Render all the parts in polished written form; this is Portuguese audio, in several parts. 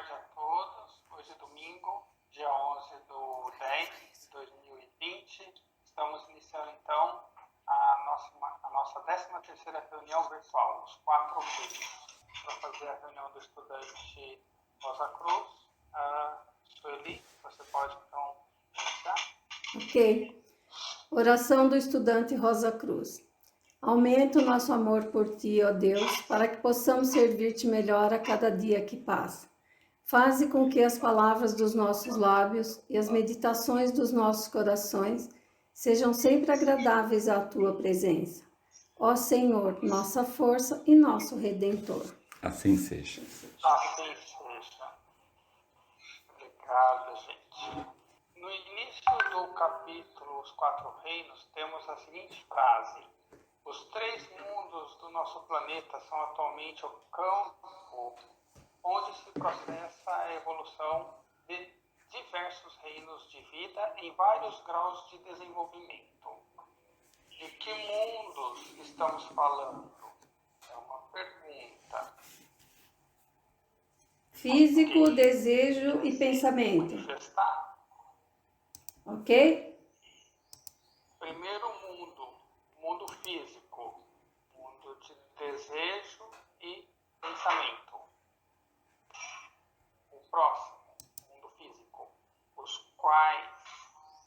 tarde a todos. Hoje é domingo, dia 11/10/2020. Estamos iniciando então a nossa 13ª reunião virtual, os 4 vídeos, para fazer a reunião do estudante Rosa Cruz. Sueli, você pode então iniciar? Ok. Oração do estudante Rosa Cruz. Aumenta o nosso amor por Ti, ó Deus, para que possamos servir-te melhor a cada dia que passa. Faze com que as palavras dos nossos lábios e as meditações dos nossos corações sejam sempre agradáveis à Tua presença. Ó Senhor, nossa força e nosso Redentor. Assim seja. Assim seja. Obrigado, gente. No início do capítulo Os Quatro Reinos, temos a seguinte frase: os 3 mundos do nosso planeta são atualmente o campo onde se processa a evolução de diversos reinos de vida em vários graus de desenvolvimento. De que mundos estamos falando? É uma pergunta. Físico, desejo e pensamento. Manifestar. Ok? Primeiro mundo físico, mundo de desejo e pensamento. O próximo, mundo físico, os quais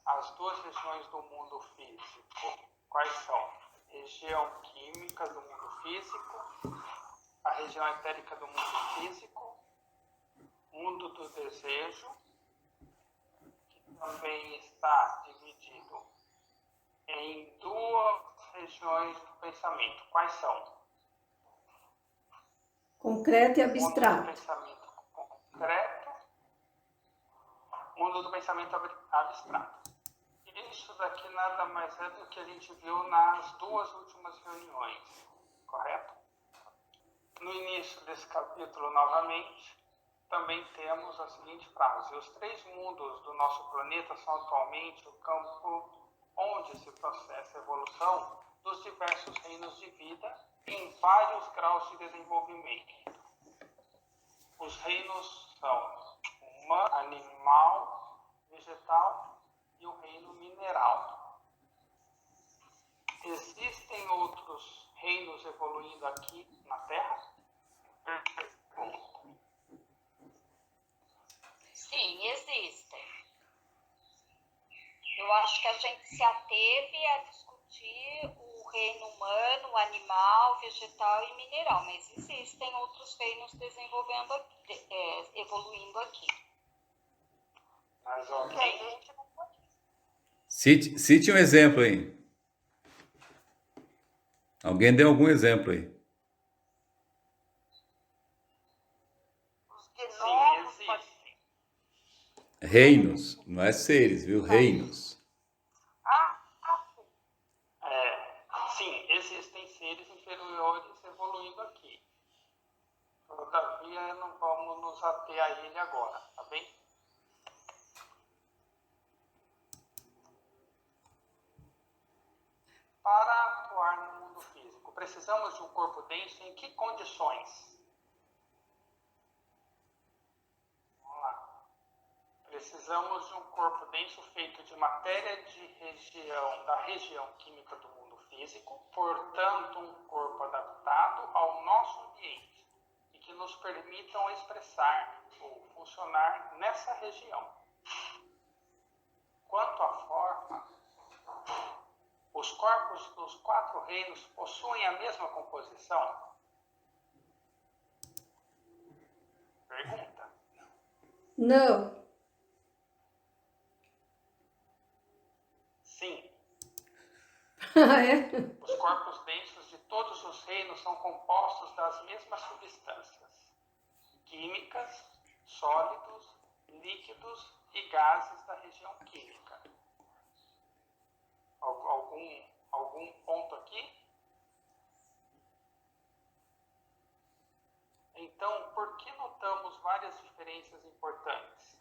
as 2 regiões do mundo físico, quais são? Região química do mundo físico, a região etérica do mundo físico, mundo do desejo, que também está dividido em 2 regiões do pensamento. Quais são? Concreto e Mundo do abstrato. pensamento concreto, mundo do pensamento abstrato. Isso daqui nada mais é do que a gente viu nas 2 últimas reuniões, correto? No início desse capítulo, novamente, também temos a seguinte frase: os 3 mundos do nosso planeta são atualmente o campo onde se processa a evolução dos diversos reinos de vida em vários graus de desenvolvimento. Os reinos são humano, animal, vegetal e o reino mineral. Existem outros reinos evoluindo aqui na Terra? Pergunta. Sim, existem. Eu acho que a gente se ateve a discutir o reino humano, animal, vegetal e mineral, mas existem outros reinos desenvolvendo aqui, evoluindo aqui. Mas Que a ok. gente não pode. Cite um exemplo aí. Alguém deu algum exemplo aí. Os gnomos, Sim, pode. existem. Reinos, não é seres, viu? Reinos. Sim, existem seres inferiores evoluindo aqui. Todavia, não vamos nos ater a ele agora, tá bem? Para atuar no mundo físico, precisamos de um corpo denso em que condições? Vamos lá. Precisamos de um corpo denso feito de matéria da região química do mundo físico, portanto, um corpo adaptado ao nosso ambiente e que nos permitam expressar ou funcionar nessa região. Quanto à forma, os corpos dos 4 reinos possuem a mesma composição? Pergunta. Não. Sim, É? os corpos densos de todos os reinos são compostos das mesmas substâncias químicas, sólidos, líquidos e gases da região química. Algum ponto aqui? Então, por que notamos várias diferenças importantes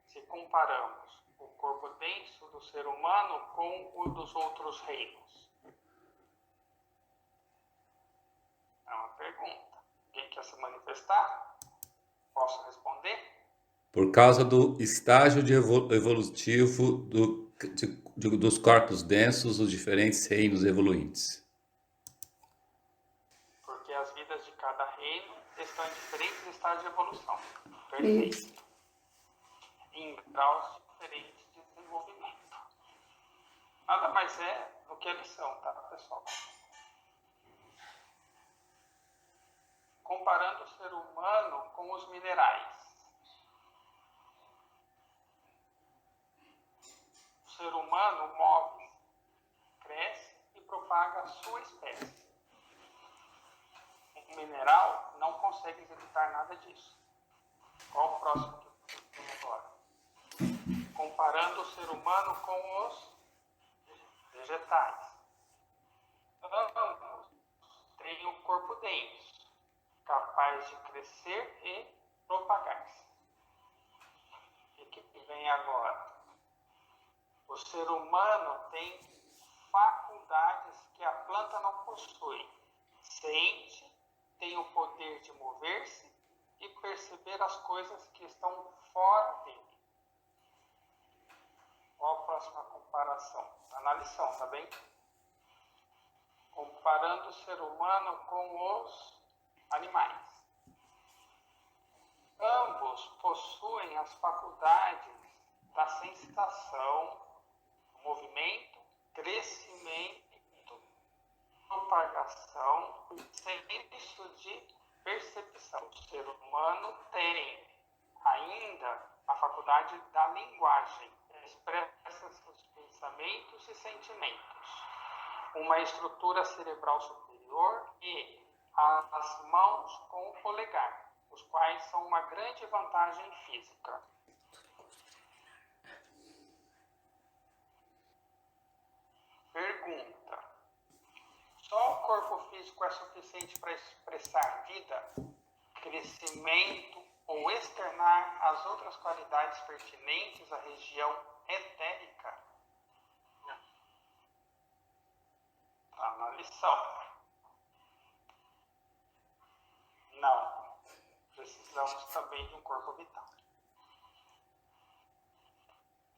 se comparamos o corpo denso do ser humano com o dos outros reinos? É uma pergunta. Alguém quer se manifestar? Posso responder? Por causa do estágio evolutivo dos corpos densos, os diferentes reinos evoluintes. Porque as vidas de cada reino estão em diferentes estágios de evolução. Perfeito. Isso. Em graus diferentes de desenvolvimento. Nada mais é do que a lição, tá, pessoal? Comparando o ser humano com os minerais. O ser humano move, cresce e propaga a sua espécie. O mineral não consegue executar nada disso. Qual o próximo que eu tenho agora? Comparando o ser humano com os vegetais. Ambos têm um corpo denso, capaz de crescer e propagar-se. E que vem agora? O ser humano tem faculdades que a planta não possui. Sente, tem o poder de mover-se e perceber as coisas que estão fora dele. Qual a próxima comparação? Está na lição, tá bem? Comparando o ser humano com os animais. Ambos possuem as faculdades da sensação, movimento, crescimento, propagação e senso de percepção. O ser humano tem ainda a faculdade da linguagem, expressa seus pensamentos e sentimentos, uma estrutura cerebral superior e as mãos com o polegar, os quais são uma grande vantagem física. Pergunta: só o corpo físico é suficiente para expressar vida, crescimento ou externar as outras qualidades pertinentes à região etérica? Está na lição. Não. Precisamos também de um corpo vital.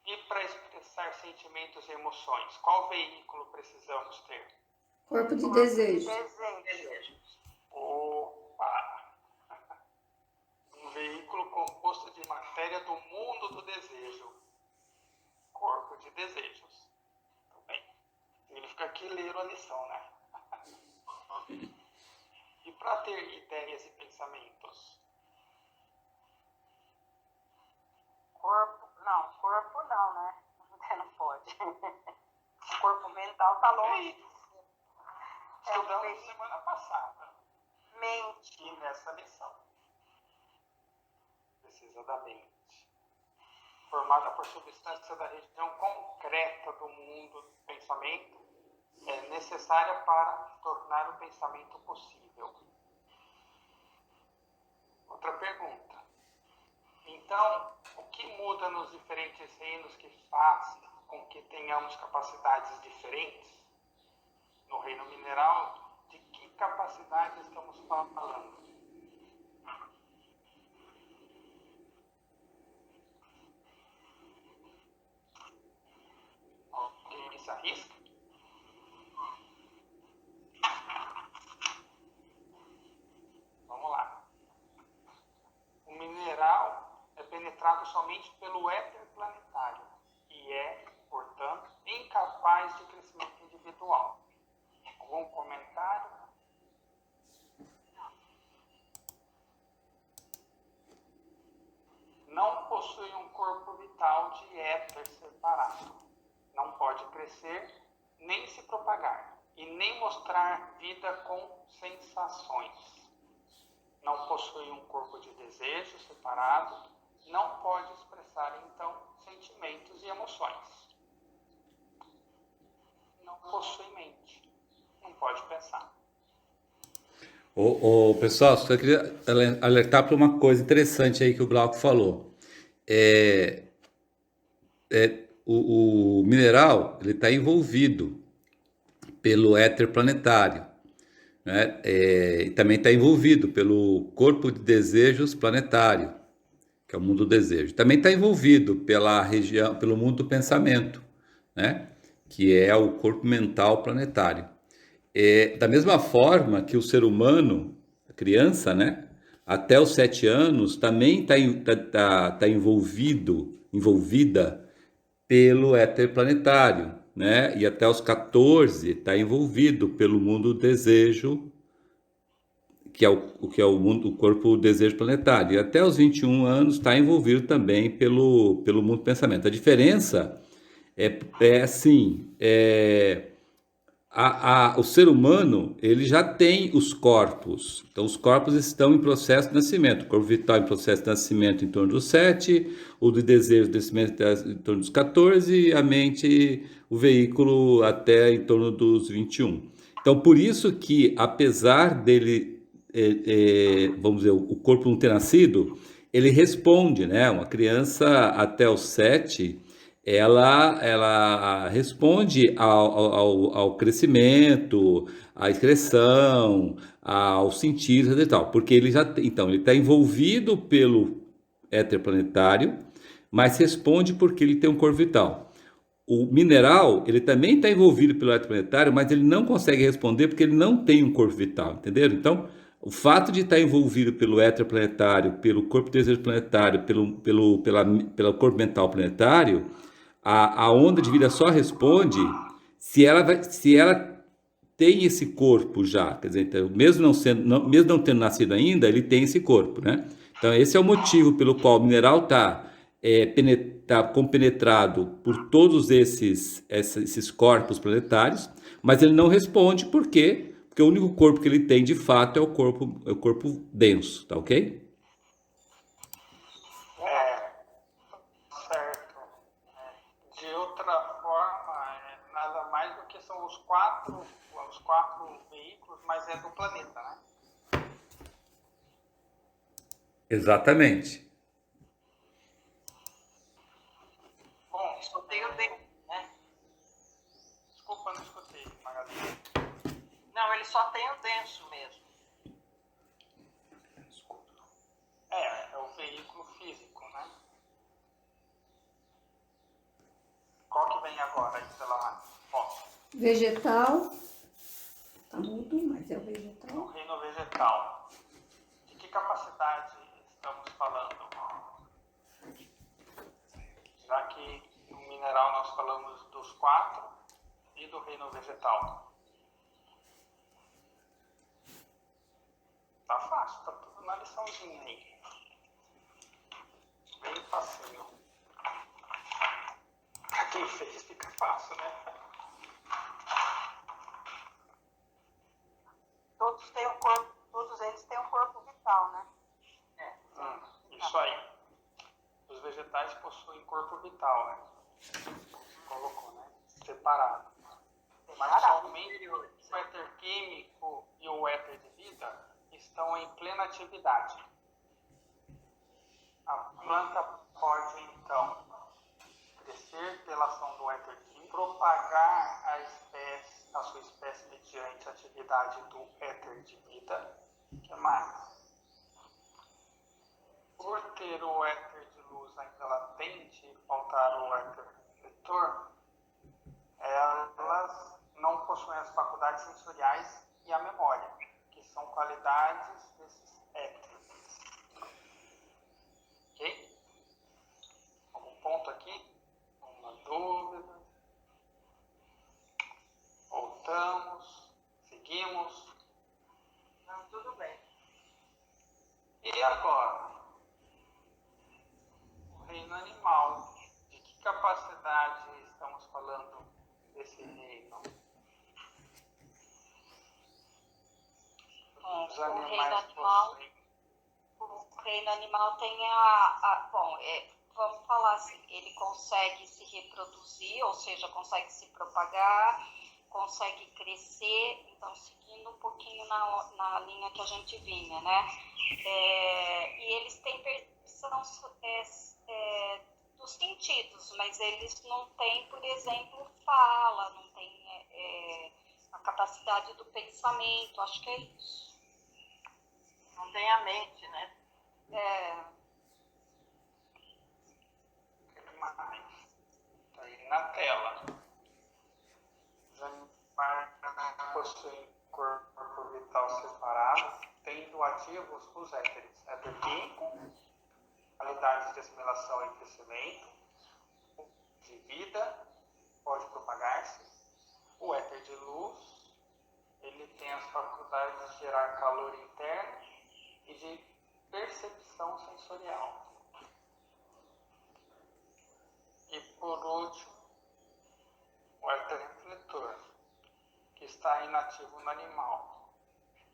E para expressar sentimentos e emoções, qual veículo precisamos ter? Corpo de desejo. Desejos. Opa! Um veículo composto de matéria do mundo do desejo. Corpo de desejos. Tudo bem. Significa que leram a lição, né? E para ter ideias e pensamentos? Corpo não, né? Não pode. O corpo mental tá longe. Estudamos semana passada. Mente. E nessa lição. Precisa da mente. Formada por substância da região concreta do mundo do pensamento, é necessária para tornar o pensamento possível. Outra pergunta. Então, o que muda nos diferentes reinos que faz com que tenhamos capacidades diferentes? No reino mineral, de que capacidade estamos falando? Alguém se arrisca? Vamos lá. O mineral é penetrado somente pelo éter planetário e é, portanto, incapaz de crescimento individual. Algum comentário? Não possui um corpo vital de éter separado. Não pode crescer, nem se propagar, e nem mostrar vida com sensações. Não possui um corpo de desejo separado, não pode expressar, então, sentimentos e emoções. Não possui mente, não pode pensar. Pessoal, só queria alertar para uma coisa interessante aí que o Glauco falou. O mineral ele está envolvido pelo éter planetário, né? E também está envolvido pelo corpo de desejos planetário, que é o mundo do desejo. Também está envolvido pela região, pelo mundo do pensamento, né? Que é o corpo mental planetário. Da mesma forma que o ser humano, a criança, né? Até os 7 anos, também está envolvida pelo éter planetário, né? E até os 14 está envolvido pelo mundo do desejo, que é o mundo, o corpo desejo planetário. E até os 21 anos está envolvido também pelo mundo do pensamento. A diferença é assim, o ser humano ele já tem os corpos. Então, os corpos estão em processo de nascimento. O corpo vital em processo de nascimento em torno dos 7, o de desejo de nascimento em torno dos 14, e a mente, o veículo até em torno dos 21. Então, por isso que, apesar dele, vamos dizer, o corpo não ter nascido, ele responde, né? Uma criança até os 7 ela responde ao crescimento, à excreção, aos sentidos e tal, porque ele já então ele está envolvido pelo éter planetário, mas responde porque ele tem um corpo vital. O mineral, ele também está envolvido pelo éter planetário, mas ele não consegue responder porque ele não tem um corpo vital, entenderam? Então, o fato de estar envolvido pelo éter planetário, pelo corpo de desejo planetário, pelo corpo mental planetário, a onda de vida só responde se ela tem esse corpo já, quer dizer, então, mesmo não tendo nascido ainda, ele tem esse corpo, né? Então esse é o motivo pelo qual o mineral está compenetrado por todos esses corpos planetários, mas ele não responde por quê? Porque o único corpo que ele tem de fato é o corpo denso, tá ok? Certo. De outra forma, nada mais do que são os quatro veículos, mas é do planeta, né? Exatamente. Bom, Só tem o denso, né? desculpa, não escutei, Magali. Não, ele só tem o denso mesmo. É o veículo físico, né? Qual que vem agora aí pela foto? Vegetal. Tá mudo, mas é o No vegetal. reino vegetal. De que capacidade estamos falando? Já que no mineral nós falamos dos 4 e do reino vegetal. Tá fácil, tá tudo na liçãozinha aí. Bem facinho. Pra quem fez fica fácil, né? Todos eles têm um corpo vital, né? Isso aí. Os vegetais possuem corpo vital, né? Colocou, né? Separado. Mas somente o éter químico e o éter de vida estão em plena atividade. A planta pode, então, crescer pela ação do éter químico, propagar a sua espécie mediante a atividade do éter de vida. O que mais? Por ter o éter de luz ainda latente e faltar o éter refletor, elas não possuem as faculdades sensoriais e a memória, que são qualidades desses éteres. Ok? Algum ponto aqui? Uma dúvida? Voltamos? Seguimos? Não, tudo bem. E agora? O reino animal. De que capacidade estamos falando desse reino? Os animais possuem. O reino animal tem vamos falar assim, ele consegue se reproduzir, ou seja, consegue se propagar, consegue crescer, então seguindo um pouquinho na linha que a gente vinha, né? E eles têm percepção dos sentidos, mas eles não têm, por exemplo, fala, não têm a capacidade do pensamento, acho que é isso. Não tem a mente, né? tendo ativos os éteres. Éter químico, qualidades de assimilação e crescimento, de vida, pode propagar-se. O éter de luz, ele tem as faculdades de gerar calor interno e de percepção sensorial. E por último, o éter refletor, que está inativo no animal.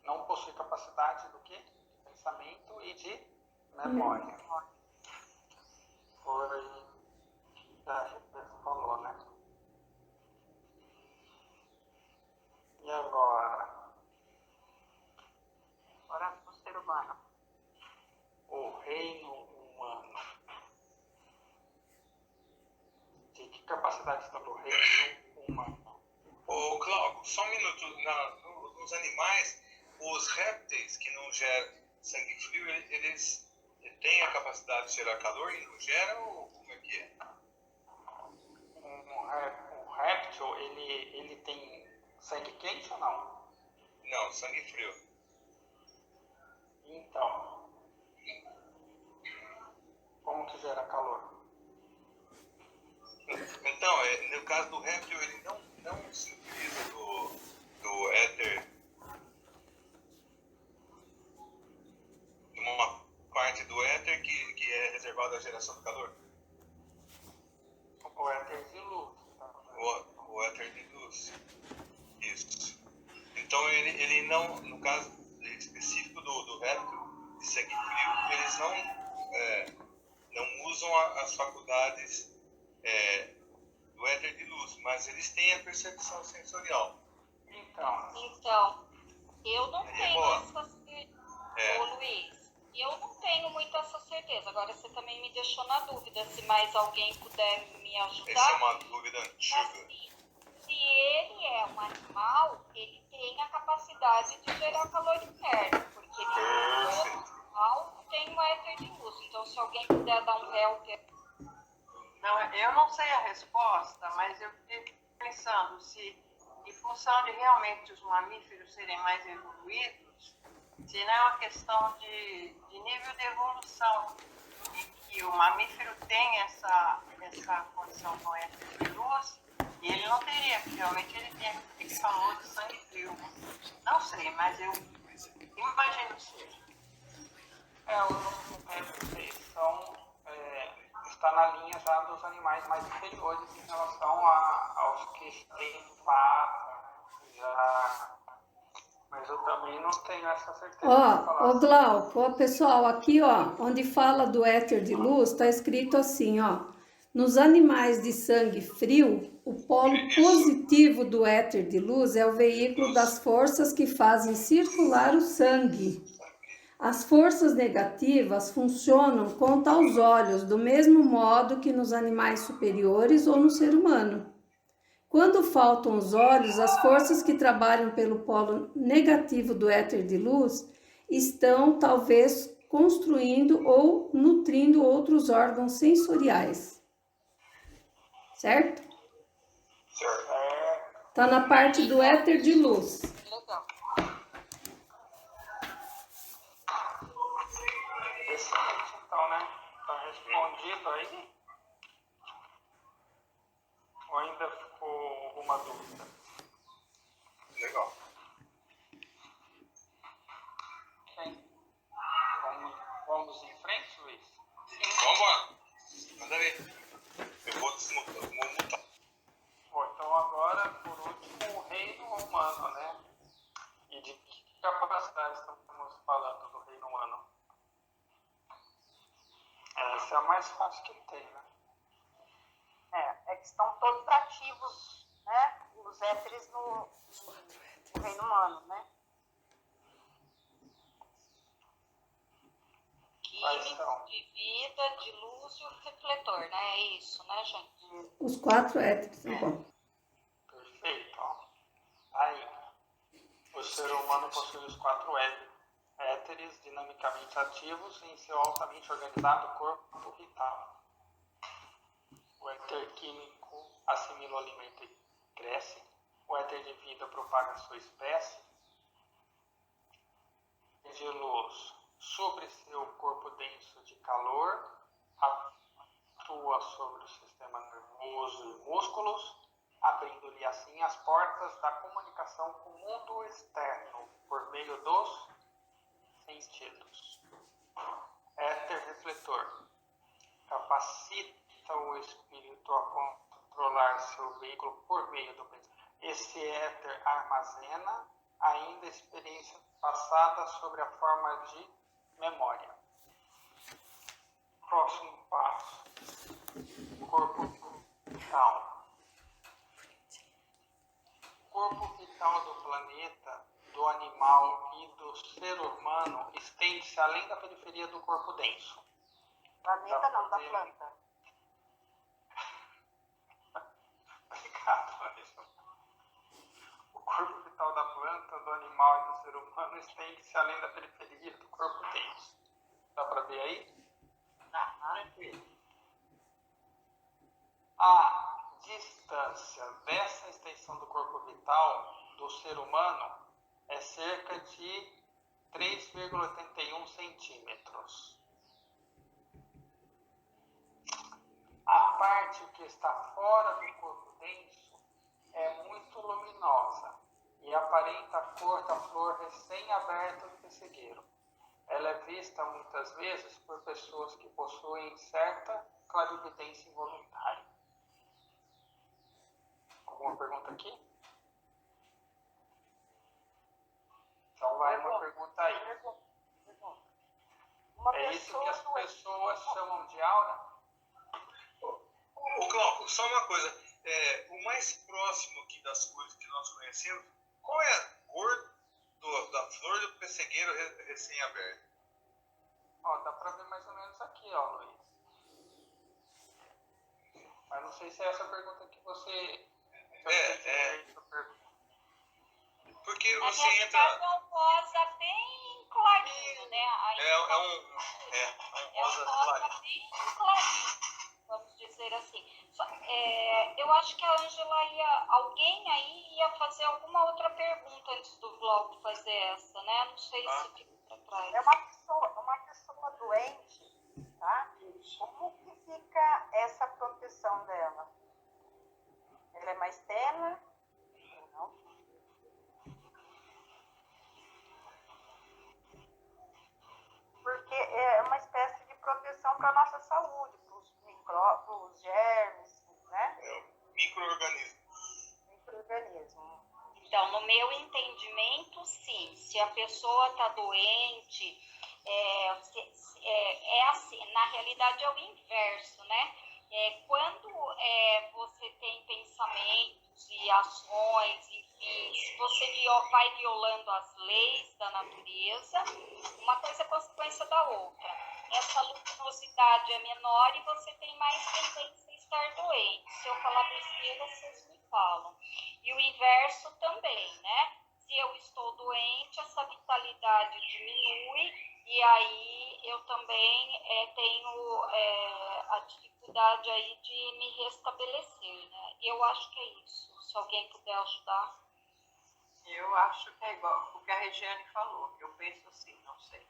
Não possui capacidade do quê? De pensamento e de memória. Foi o que a Rebeca falou, né? E agora? Agora o ser humano. O reino humano. De que capacidade está o reino humano? Ô, Cláudio, só um minuto. Nos animais, os répteis que não geram sangue frio, eles têm a capacidade de gerar calor e não geram? Ou como é que é? Um réptil, ele tem sangue quente ou não? Não, sangue frio. Então, como que gera calor? Então, no caso do réptil, ele não se utiliza do éter, de uma parte do éter que é reservada à geração do calor. O éter de luz. Tá? O éter de luz. Isso. Então, ele não, no caso específico do réptil de sangue frio, eles não usam as faculdades do éter de luz, mas eles têm a percepção sensorial. Então, Eu não É tenho boa. essa certeza, É. ô Luiz. Eu não tenho muito essa certeza. Agora você também me deixou na dúvida. Se mais alguém puder me Essa é ajudar. uma dúvida antiga. Assim, se ele é um animal, ele tem a capacidade de gerar calor interno, porque ele Perfeito. animal tem um éter de luz. Então, se alguém puder dar um help. Não, eu não sei a resposta, mas eu fiquei pensando se, em função de realmente os mamíferos serem mais evoluídos, se não é uma questão de nível de evolução, em que o mamífero tem essa condição com éter de luz, e ele não teria, porque realmente ele tem aquele famoso sangue frio. Não sei, mas eu imagino que seja. os répteis está na linha já dos animais mais inferiores em relação aos que têm pata, já. Mas eu também não tenho essa certeza de falar. Ó, Glauco, ó, pessoal, aqui, ó, onde fala do éter de luz, está escrito assim, ó. Nos animais de sangue frio, o polo positivo do éter de luz é o veículo das forças que fazem circular o sangue. As forças negativas funcionam contra os olhos, do mesmo modo que nos animais superiores ou no ser humano. Quando faltam os olhos, as forças que trabalham pelo polo negativo do éter de luz estão, talvez, construindo ou nutrindo outros órgãos sensoriais. Certo? Certo. Está na parte do éter de luz. Legal. Excelente, então, né? Está respondido aí? Ou ainda ficou alguma dúvida? Legal. Bem, vamos em frente, Luiz? Vamos lá. Manda ver. Eu vou desmutar. Vou mutar. Bom, então agora, por último, o reino humano, né? E de que capacidade estamos falando do reino humano? Essa é a mais fácil que tem, né? É que estão todos ativos, né? Os éteres no reino humano, né? Quais Químico, são? de vida, de luz e o refletor, né? É isso, né, gente? Os 4 éteres, tá bom. Perfeito. Ó. Aí, o ser humano possui os 4 éteres dinamicamente ativos em seu altamente organizado corpo vital. O éter químico assimila o alimento e cresce. O éter de vida propaga a sua espécie. de luz sobre seu corpo denso de calor, atua sobre o sistema nervoso e músculos, abrindo-lhe assim as portas da comunicação com o mundo externo por meio dos sentidos. Éter refletor capacita o espírito a controlar seu veículo por meio do pensamento. Esse éter armazena ainda experiências passadas sobre a forma de memória. Próximo passo: corpo vital. O corpo vital do planeta, do animal e do ser humano estende-se além da periferia do corpo denso. Planeta não, da planta. Obrigado, Alisson. O corpo vital da planta, do animal e do ser humano estende-se além da periferia do corpo denso. Dá para ver aí? Tranquilo. A distância dessa extensão do corpo vital do ser humano é cerca de 3,81 centímetros. A parte que está fora do corpo denso é muito luminosa e aparenta a cor da flor recém-aberta do pessegueiro. Ela é vista muitas vezes por pessoas que possuem certa clarividência involuntária. Alguma pergunta aqui? Então vai uma pergunta aí. Uma É isso que pessoa as doente. pessoas chamam de aura? Ô, Cláudio, só uma coisa. O mais próximo aqui das coisas que nós conhecemos, qual é a cor da flor do pessegueiro recém-aberto? Ó, dá pra ver mais ou menos aqui, ó, Luiz. Mas não sei se é essa a pergunta que você... Porque Na você realidade entra... é um rosa bem clarinho, né? É um É um rosa rosa clarinho. bem clarinho, vamos dizer assim. Eu acho que a Ângela alguém aí ia fazer alguma outra pergunta antes do Glauco fazer essa, né? Não sei se fica para trás. É uma pessoa doente, tá? Como que fica essa proteção dela? Ela é mais tênue? Não. Porque é uma espécie de proteção para a nossa saúde, para os germes, né? Micro-organismo. Micro-organismo. Então, no meu entendimento, sim. Se a pessoa está doente, é assim, na realidade é o inverso, né? Quando você tem pensamentos e ações, enfim, se você vai violando as leis da natureza, uma coisa é consequência da outra. Essa luminosidade é menor e você tem mais tendência a estar doente. Se eu falar besteira, vocês me falam. E o inverso também, né? Se eu estou doente, essa vitalidade diminui e aí eu também tenho a dificuldade aí de me restabelecer, né? Eu acho que é isso. Se alguém puder ajudar. Eu acho que é igual o que a Regiane falou. Eu penso assim, não sei.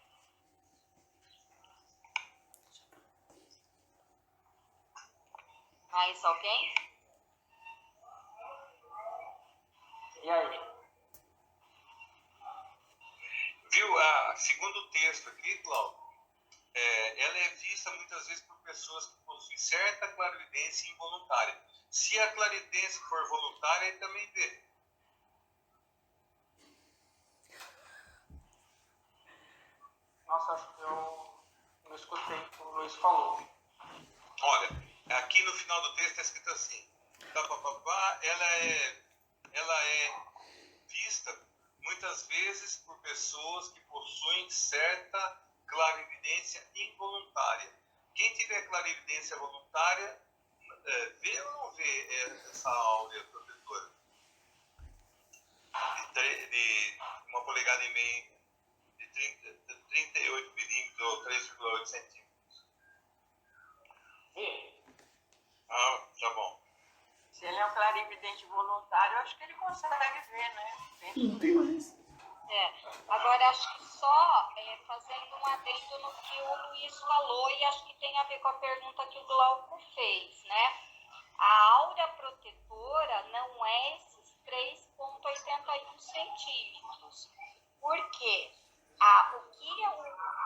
Mais alguém? E aí? Viu? Segundo o texto aqui, Cláudio, ela é vista muitas vezes por pessoas que possuem certa clarividência involuntária. Se a clarividência for voluntária, ele também vê. Nossa, acho que eu não escutei o que o Luiz falou. Olha, aqui no final do texto está escrito assim: ela é vista muitas vezes por pessoas que possuem certa clarividência involuntária. Quem tiver clarividência voluntária, vê ou não vê essa áurea protetora? De 1,5 polegada, de 38 milímetros ou 3,8 centímetros. Vê. Tá bom. Se ele é um clarividente voluntário, eu acho que ele consegue ver, né? Não tem mais. Agora, acho que só fazendo um adendo no que o Luiz falou, e acho que tem a ver com a pergunta que o Glauco fez, né? A aura protetora não é esses 3,81 centímetros. Por quê? O que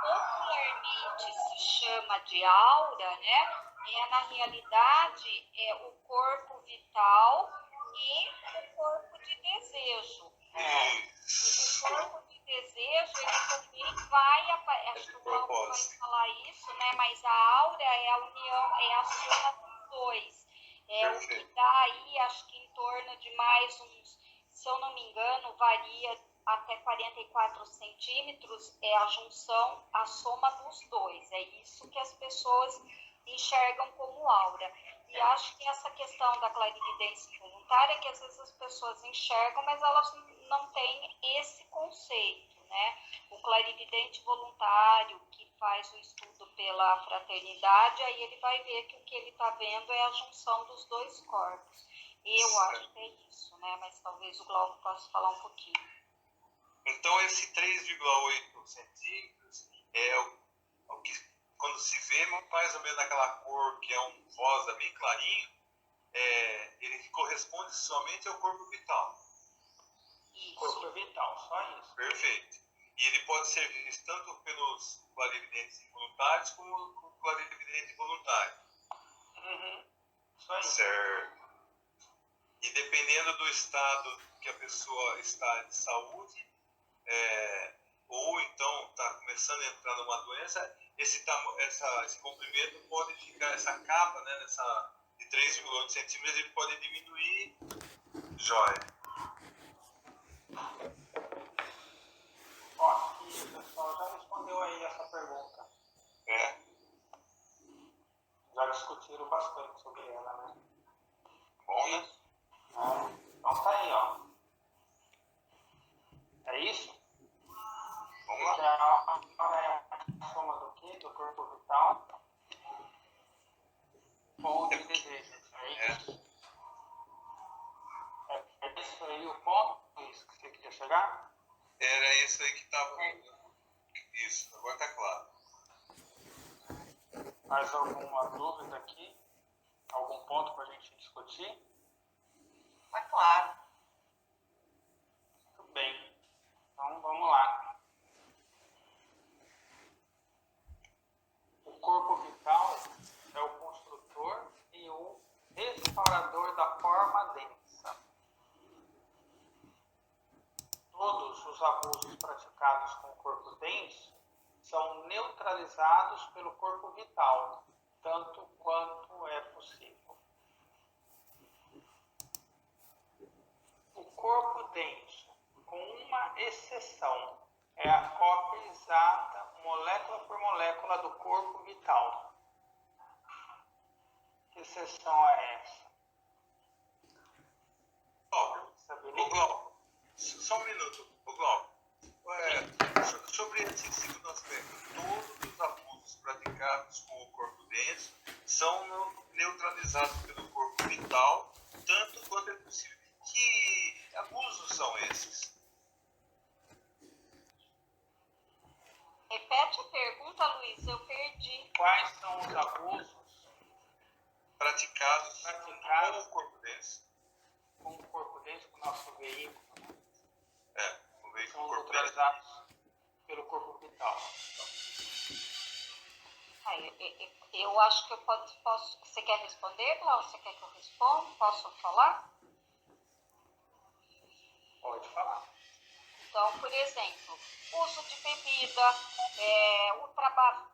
popularmente se chama de aura, né? Na realidade, é o corpo vital e o corpo de desejo. O corpo de desejo, ele também vai, acho que o Glauco vai falar isso, né? Mas a aura é a união, é a soma dos dois. O que dá aí, acho que em torno de mais uns, se eu não me engano, varia até 44 centímetros, é a junção, a soma dos dois. É isso que as pessoas enxergam como aura. E acho que essa questão da clarividência voluntária, que às vezes as pessoas enxergam, mas elas não têm esse conceito, né? O clarividente voluntário que faz o estudo pela fraternidade, aí ele vai ver que o que ele está vendo é a junção dos dois corpos. Eu acho que é isso, né? Mas talvez o Glauco possa falar um pouquinho. Então, esse 3,8 centímetros é o que, quando se vê mais ou menos naquela cor que é um rosa bem clarinho, ele corresponde somente ao corpo vital. Isso. Corpo vital, só isso. Perfeito. E ele pode ser visto tanto pelos clarividentes involuntários como o clarividente voluntário. Só isso. Certo. E dependendo do estado que a pessoa está de saúde, ou então está começando a entrar numa doença, esse comprimento pode ficar, essa capa, né, de 3,8 centímetros, ele pode diminuir. Jóia. Ó, aqui o pessoal já respondeu aí essa pergunta. Já discutiram bastante sobre ela, né? Bom, né? Então tá aí, ó. É isso? Vamos lá. Que é a soma do quê? Do corpo vital ou de desejo. É isso? É isso aí o ponto? É isso que você queria chegar? Era isso aí que estava. Isso, agora está claro. Mais alguma dúvida aqui? Algum ponto para a gente discutir? Tá claro. Muito bem. Então vamos lá. O corpo vital é o construtor e o restaurador da forma densa. Todos os abusos praticados com o corpo denso são neutralizados pelo corpo vital, tanto quanto é possível. O corpo denso, com uma exceção, é a cópia exata, molécula por molécula, do corpo vital. Que exceção é essa? Ô, Glauco, só um minuto. Ô, Glauco, sobre esse segundo aspecto, todos os abusos praticados com o corpo denso são neutralizados pelo corpo vital, tanto quanto é possível. Que abusos são esses? Repete a pergunta, Luiz, eu perdi. Quais são os abusos Praticados com o corpo denso? com o corpo denso, com o nosso veículo, né? O veículo São corpo denso. neutralizados pelo corpo vital. Eu acho que eu posso. Você quer responder, Glauco? Você quer que eu responda? Posso falar? Pode falar. Então, por exemplo, uso de bebida, o trabalho,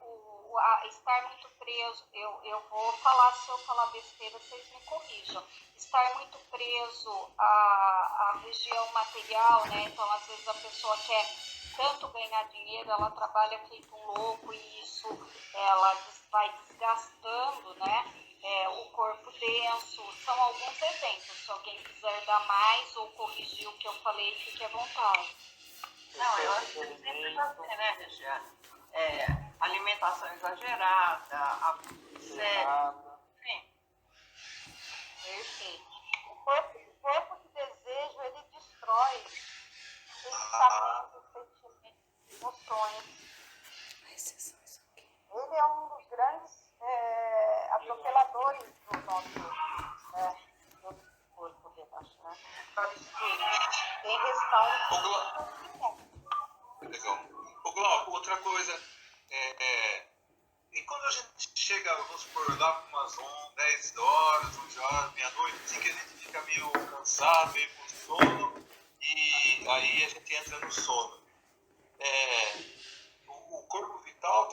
estar muito preso, eu vou falar, se eu falar besteira, vocês me corrijam. Estar muito preso à região material, né? Então, às vezes a pessoa quer tanto ganhar dinheiro, ela trabalha feito um louco e isso ela vai desgastando, né? O corpo denso, são alguns exemplos. Se alguém quiser dar mais ou corrigir o que eu falei, fique à vontade. Não, eu acho que sempre vai ter, né, Regiane? Alimentação exagerada, enfim. Perfeito. O corpo de desejo, ele destrói pensamento, valores do nosso corpo, eu acho, né? Para destruir, tem respaldo. Legal. Ô, Glauco, outra coisa, e quando a gente chega, vamos supor, lá por umas 10 horas, 11 horas, meia-noite, assim, que a gente fica meio cansado, meio com sono, e aí a gente entra no sono. O corpo vital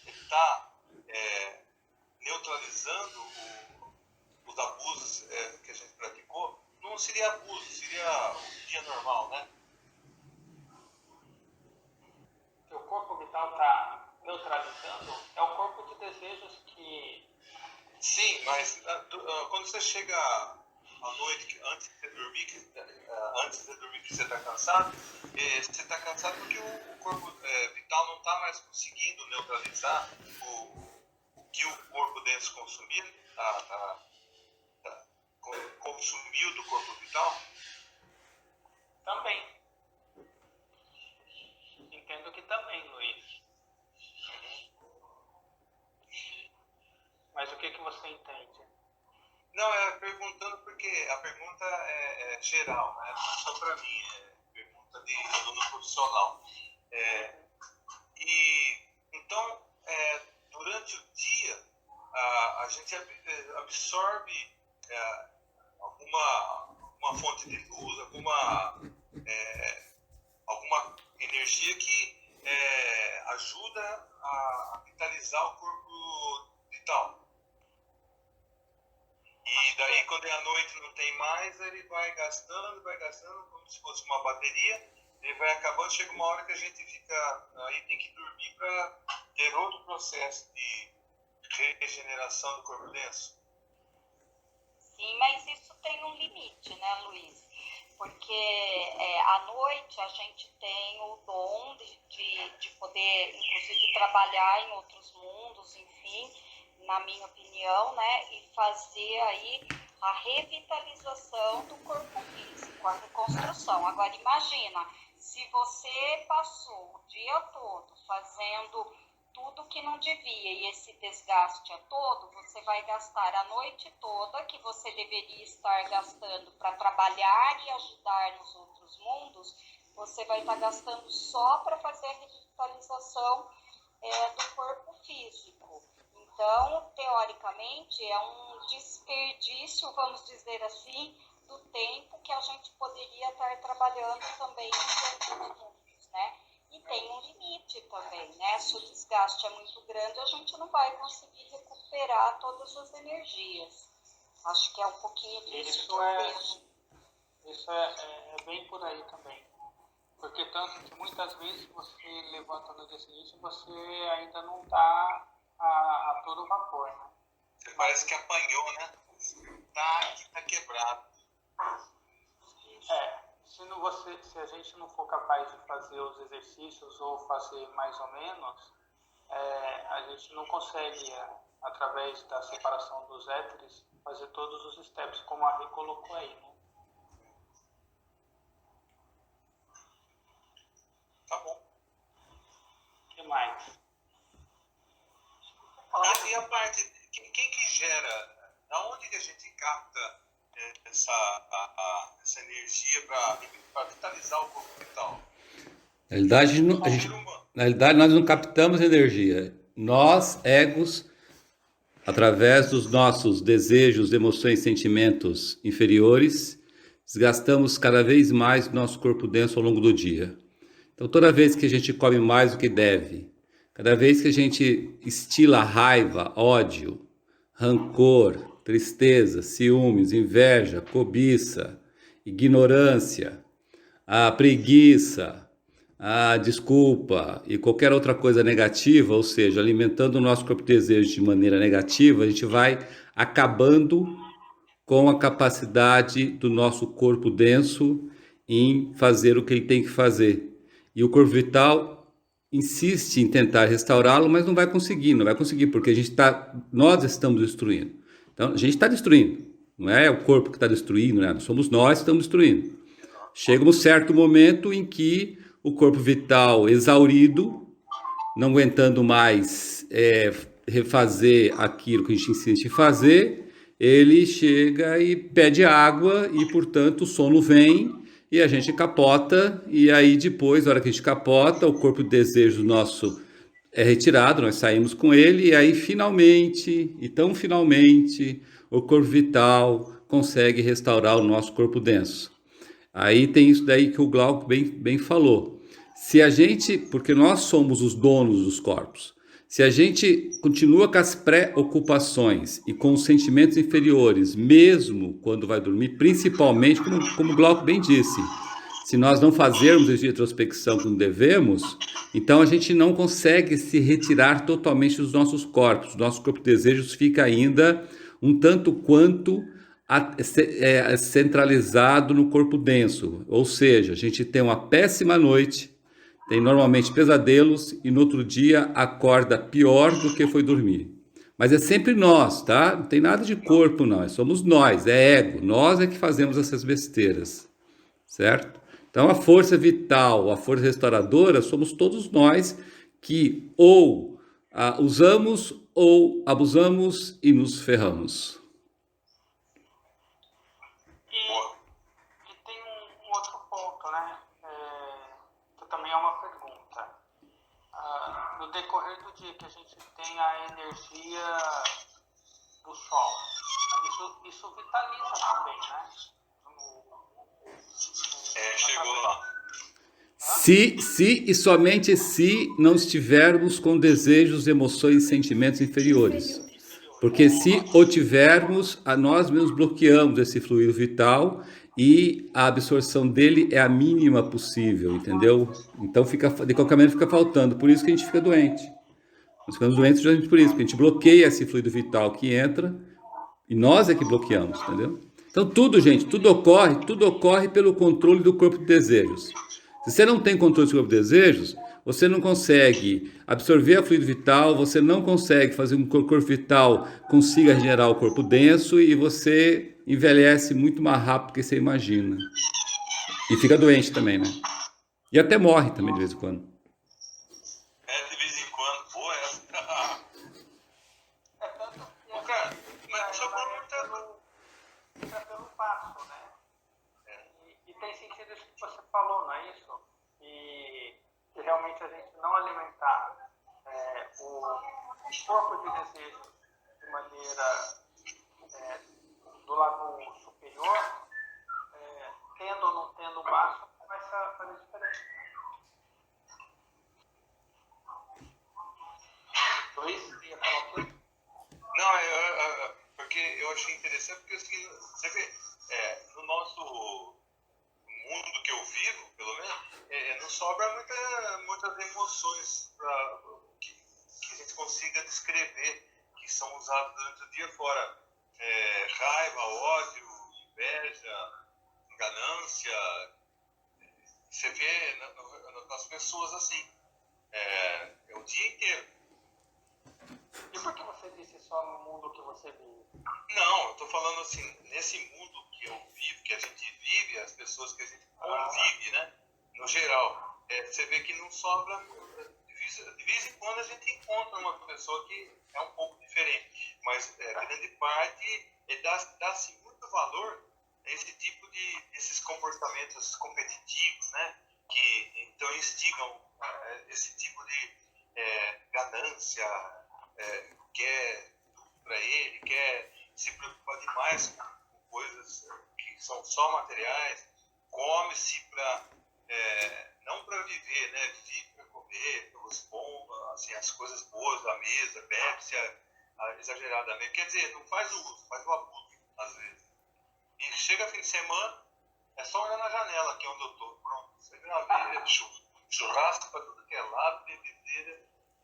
está neutralizando os abusos que a gente praticou. Não seria abuso, seria o dia normal, né? O corpo vital está neutralizando, é o corpo de desejos que... Sim, mas quando você chega à noite, antes de dormir, que você está cansado, você está cansado porque o corpo vital não está mais conseguindo neutralizar o que o corpo denso consumiu, consumiu do corpo vital. Também. Entendo que também, Luiz. Mas o que você entende? Não, é perguntando porque a pergunta é geral, né? Não é só para mim, é pergunta de aluno profissional. E então, durante o dia, a gente absorve alguma fonte de luz, alguma energia que ajuda a vitalizar o corpo vital. E daí, quando é à noite não tem mais, ele vai gastando, como se fosse uma bateria, ele vai acabando, chega uma hora que a gente fica, aí tem que dormir para ter outro processo de regeneração do corpo denso. Sim, mas isso tem um limite, né, Luiz? Porque à noite a gente tem o dom de poder, inclusive, trabalhar em outros mundos, enfim, na minha opinião, né, e fazer aí a revitalização do corpo físico, a reconstrução. Agora, imagina, se você passou o dia todo fazendo tudo que não devia e esse desgaste é todo, você vai gastar a noite toda que você deveria estar gastando para trabalhar e ajudar nos outros mundos, você vai estar gastando só para fazer a revitalização do corpo físico. Então, teoricamente, é um desperdício, vamos dizer assim, do tempo que a gente poderia estar trabalhando também nos outros mundos, né? E tem um limite também, né? Se o desgaste é muito grande, a gente não vai conseguir recuperar todas as energias. Acho que é um pouquinho disso que eu vejo. Isso é bem por aí também. Porque tanto que muitas vezes você levanta no dia seguinte, você ainda não está a todo vapor, né? Você parece que apanhou, né? Tá quebrado. Se a gente não for capaz de fazer os exercícios ou fazer mais ou menos, a gente não consegue, através da separação dos éteres, fazer todos os steps como a Rê colocou aí, né? Tá bom. O que mais? E a parte, quem que gera, aonde que a gente capta essa energia para vitalizar o corpo vital? Na realidade, nós não captamos energia. Nós, egos, através dos nossos desejos, emoções, sentimentos inferiores, desgastamos cada vez mais o nosso corpo denso ao longo do dia. Então, toda vez que a gente come mais do que deve, cada vez que a gente instila raiva, ódio, rancor, tristeza, ciúmes, inveja, cobiça, ignorância, a preguiça, a desculpa e qualquer outra coisa negativa, ou seja, alimentando o nosso corpo de desejo de maneira negativa, a gente vai acabando com a capacidade do nosso corpo denso em fazer o que ele tem que fazer. E o corpo vital insiste em tentar restaurá-lo, mas não vai conseguir, porque nós estamos destruindo. Então, a gente está destruindo, não é o corpo que está destruindo, né? Somos nós que estamos destruindo. Chega um certo momento em que o corpo vital exaurido, não aguentando mais refazer aquilo que a gente insiste em fazer, ele chega e pede água e, portanto, o sono vem e a gente capota. E aí depois, na hora que a gente capota, o corpo de desejo nosso é retirado, nós saímos com ele e aí finalmente, e tão finalmente, o corpo vital consegue restaurar o nosso corpo denso. Aí tem isso daí que o Glauco bem falou. Se a gente, porque nós somos os donos dos corpos, se a gente continua com as preocupações e com os sentimentos inferiores, mesmo quando vai dormir, principalmente, como o Glauco bem disse, se nós não fazermos essa introspecção como devemos, então a gente não consegue se retirar totalmente dos nossos corpos. Nosso corpo de desejos fica ainda um tanto quanto centralizado no corpo denso. Ou seja, a gente tem uma péssima noite, tem normalmente pesadelos e no outro dia acorda pior do que foi dormir. Mas é sempre nós, tá? Não tem nada de corpo, não. Somos nós, é ego. Nós é que fazemos essas besteiras, certo? Então a força vital, a força restauradora, somos todos nós que ou usamos ou abusamos e nos ferramos. E tem um outro ponto, né? Que também é uma pergunta. No decorrer do dia que a gente tem a energia do sol, isso vitaliza também, né? Chegou lá. Se e somente se não estivermos com desejos, emoções e sentimentos inferiores. Porque se o tivermos, nós mesmos bloqueamos esse fluido vital e a absorção dele é a mínima possível, entendeu? Então, de qualquer maneira, fica faltando. Por isso que a gente fica doente. Nós ficamos doentes justamente por isso, porque a gente bloqueia esse fluido vital que entra e nós é que bloqueamos, entendeu? Então, gente, tudo ocorre pelo controle do corpo de desejos. Se você não tem controle do corpo de desejos, você não consegue absorver a fluido vital, você não consegue fazer com que o corpo vital consiga regenerar o corpo denso e você envelhece muito mais rápido do que você imagina. E fica doente também, né? E até morre também de vez em quando. De vez em quando, pô, cara, mas só por é pelo passo, né? E tem sentido isso que você falou, não é isso? Que realmente a gente não alimentar o corpo de desejo de maneira do lado superior, tendo ou não tendo o baixo, começa a fazer diferença. Luiz, ia falar o quê? Não, porque eu achei interessante, porque você vê, no nosso mundo que eu vivo, pelo menos, não sobra muitas emoções para que a gente consiga descrever, que são usadas durante o dia fora. Raiva, ódio, inveja, ganância. Você vê nas pessoas assim, o dia inteiro. E por que você disse só no mundo que você vive? Não, eu tô falando assim, nesse mundo que eu vivo, que a gente vive, as pessoas que a gente convive, né? No geral, você vê que não sobra. De vez em quando a gente encontra uma pessoa que é um pouco diferente, mas grande parte dá-se muito valor a esse tipo esses comportamentos competitivos, né? Que então instigam esse tipo de ganância, quer tudo para ele, quer se preocupar demais com coisas que são só materiais, come-se para não para viver, né? Vive para comer, assim, as coisas boas da mesa, bebe-se exageradamente. Quer dizer, não faz o uso, faz o abuso, às vezes. E chega fim de semana, é só olhar na janela, aqui onde eu estou. Pronto, você já vê churrasco para tudo que é lado, bebedeira.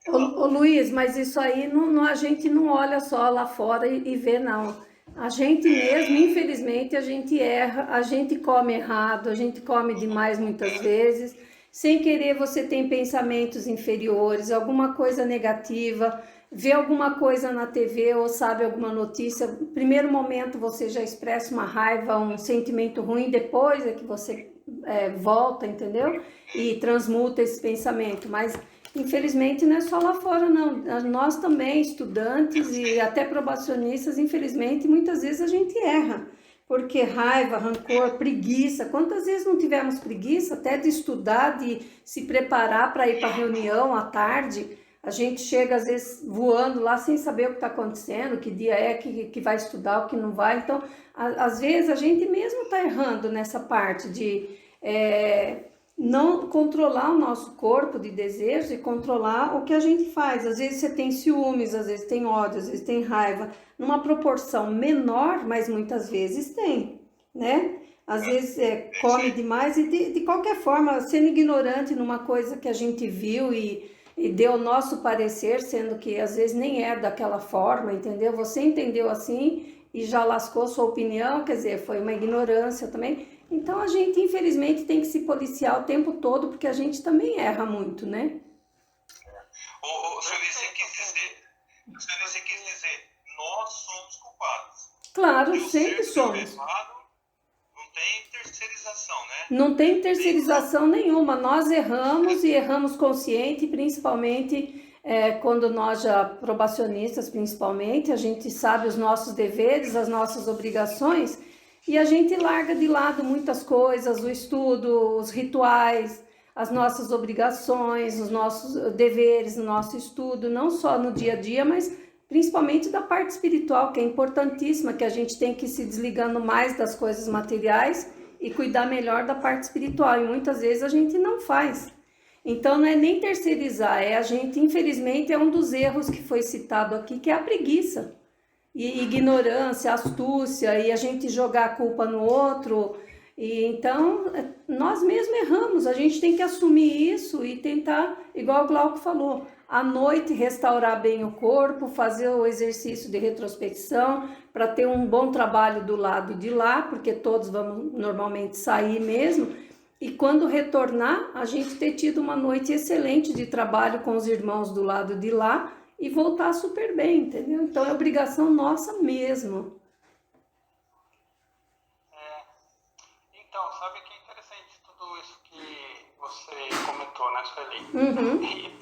Ô Luiz, mas isso aí a gente não olha só lá fora e vê, não. A gente mesmo, infelizmente, a gente erra, a gente come errado, a gente come demais muitas vezes. Sem querer, você tem pensamentos inferiores, alguma coisa negativa, vê alguma coisa na TV ou sabe alguma notícia. No primeiro momento você já expressa uma raiva, um sentimento ruim, depois é que você volta, entendeu? E transmuta esse pensamento. Mas Infelizmente não é só lá fora, não. Nós também, estudantes e até probacionistas, infelizmente, muitas vezes a gente erra. Porque raiva, rancor, preguiça. Quantas vezes não tivemos preguiça até de estudar, de se preparar para ir para a reunião à tarde? A gente chega às vezes voando lá sem saber o que está acontecendo, que dia é que vai estudar, o que não vai. Então, às vezes a gente mesmo está errando nessa parte de não controlar o nosso corpo de desejo e controlar o que a gente faz. Às vezes você tem ciúmes, às vezes tem ódio, às vezes tem raiva, numa proporção menor, mas muitas vezes tem, né? Às vezes come demais e de qualquer forma, sendo ignorante numa coisa que a gente viu e deu o nosso parecer, sendo que às vezes nem é daquela forma, entendeu? Você entendeu assim e já lascou sua opinião, quer dizer, foi uma ignorância também. Então a gente infelizmente tem que se policiar o tempo todo, porque a gente também erra muito, né? Sueli, você quis dizer, nós somos culpados. Claro, E o sempre certo e o somos. errado não tem terceirização, né? Não tem terceirização nenhuma. Nós erramos e erramos consciente, principalmente quando nós já probacionistas, principalmente, a gente sabe os nossos deveres, as nossas obrigações e a gente larga de lado muitas coisas, o estudo, os rituais, as nossas obrigações, os nossos deveres, o nosso estudo, não só no dia a dia, mas principalmente da parte espiritual, que é importantíssima, que a gente tem que ir se desligando mais das coisas materiais e cuidar melhor da parte espiritual, e muitas vezes a gente não faz. Então não é nem terceirizar, a gente, infelizmente, é um dos erros que foi citado aqui, que é a preguiça, e ignorância, astúcia, e a gente jogar a culpa no outro. E então nós mesmos erramos, a gente tem que assumir isso e tentar, igual o Glauco falou, à noite restaurar bem o corpo, fazer o exercício de retrospecção para ter um bom trabalho do lado de lá, porque todos vamos normalmente sair mesmo, e quando retornar, a gente ter tido uma noite excelente de trabalho com os irmãos do lado de lá e voltar super bem, entendeu? Então é obrigação nossa mesmo. Então, sabe que é interessante tudo isso que você comentou, né, Sueli? Uhum.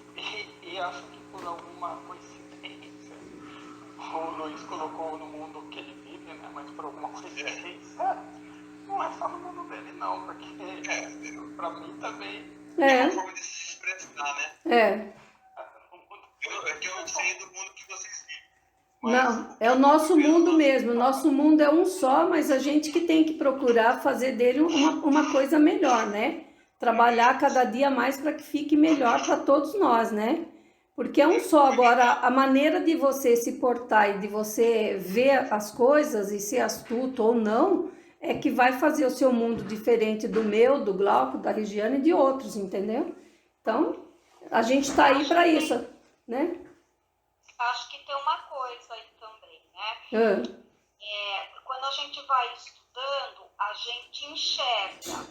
E acho que por alguma coincidência, o Luiz colocou no mundo que ele vive, né? Mas por alguma coincidência, não é só no mundo dele, não, porque pra mim também É uma forma de se expressar, né? É que eu sei do mundo que vocês vivem. Não, é o nosso mundo mesmo. O nosso mundo é um só, mas a gente que tem que procurar fazer dele uma coisa melhor, né? Trabalhar cada dia mais para que fique melhor para todos nós, né? Porque é um só. Agora, a maneira de você se portar e de você ver as coisas e ser astuto ou não, é que vai fazer o seu mundo diferente do meu, do Glauco, da Regiane e de outros, entendeu? Então, a gente está aí para isso, né? Acho que tem uma coisa aí também, né? Quando a gente vai estudando, a gente enxerga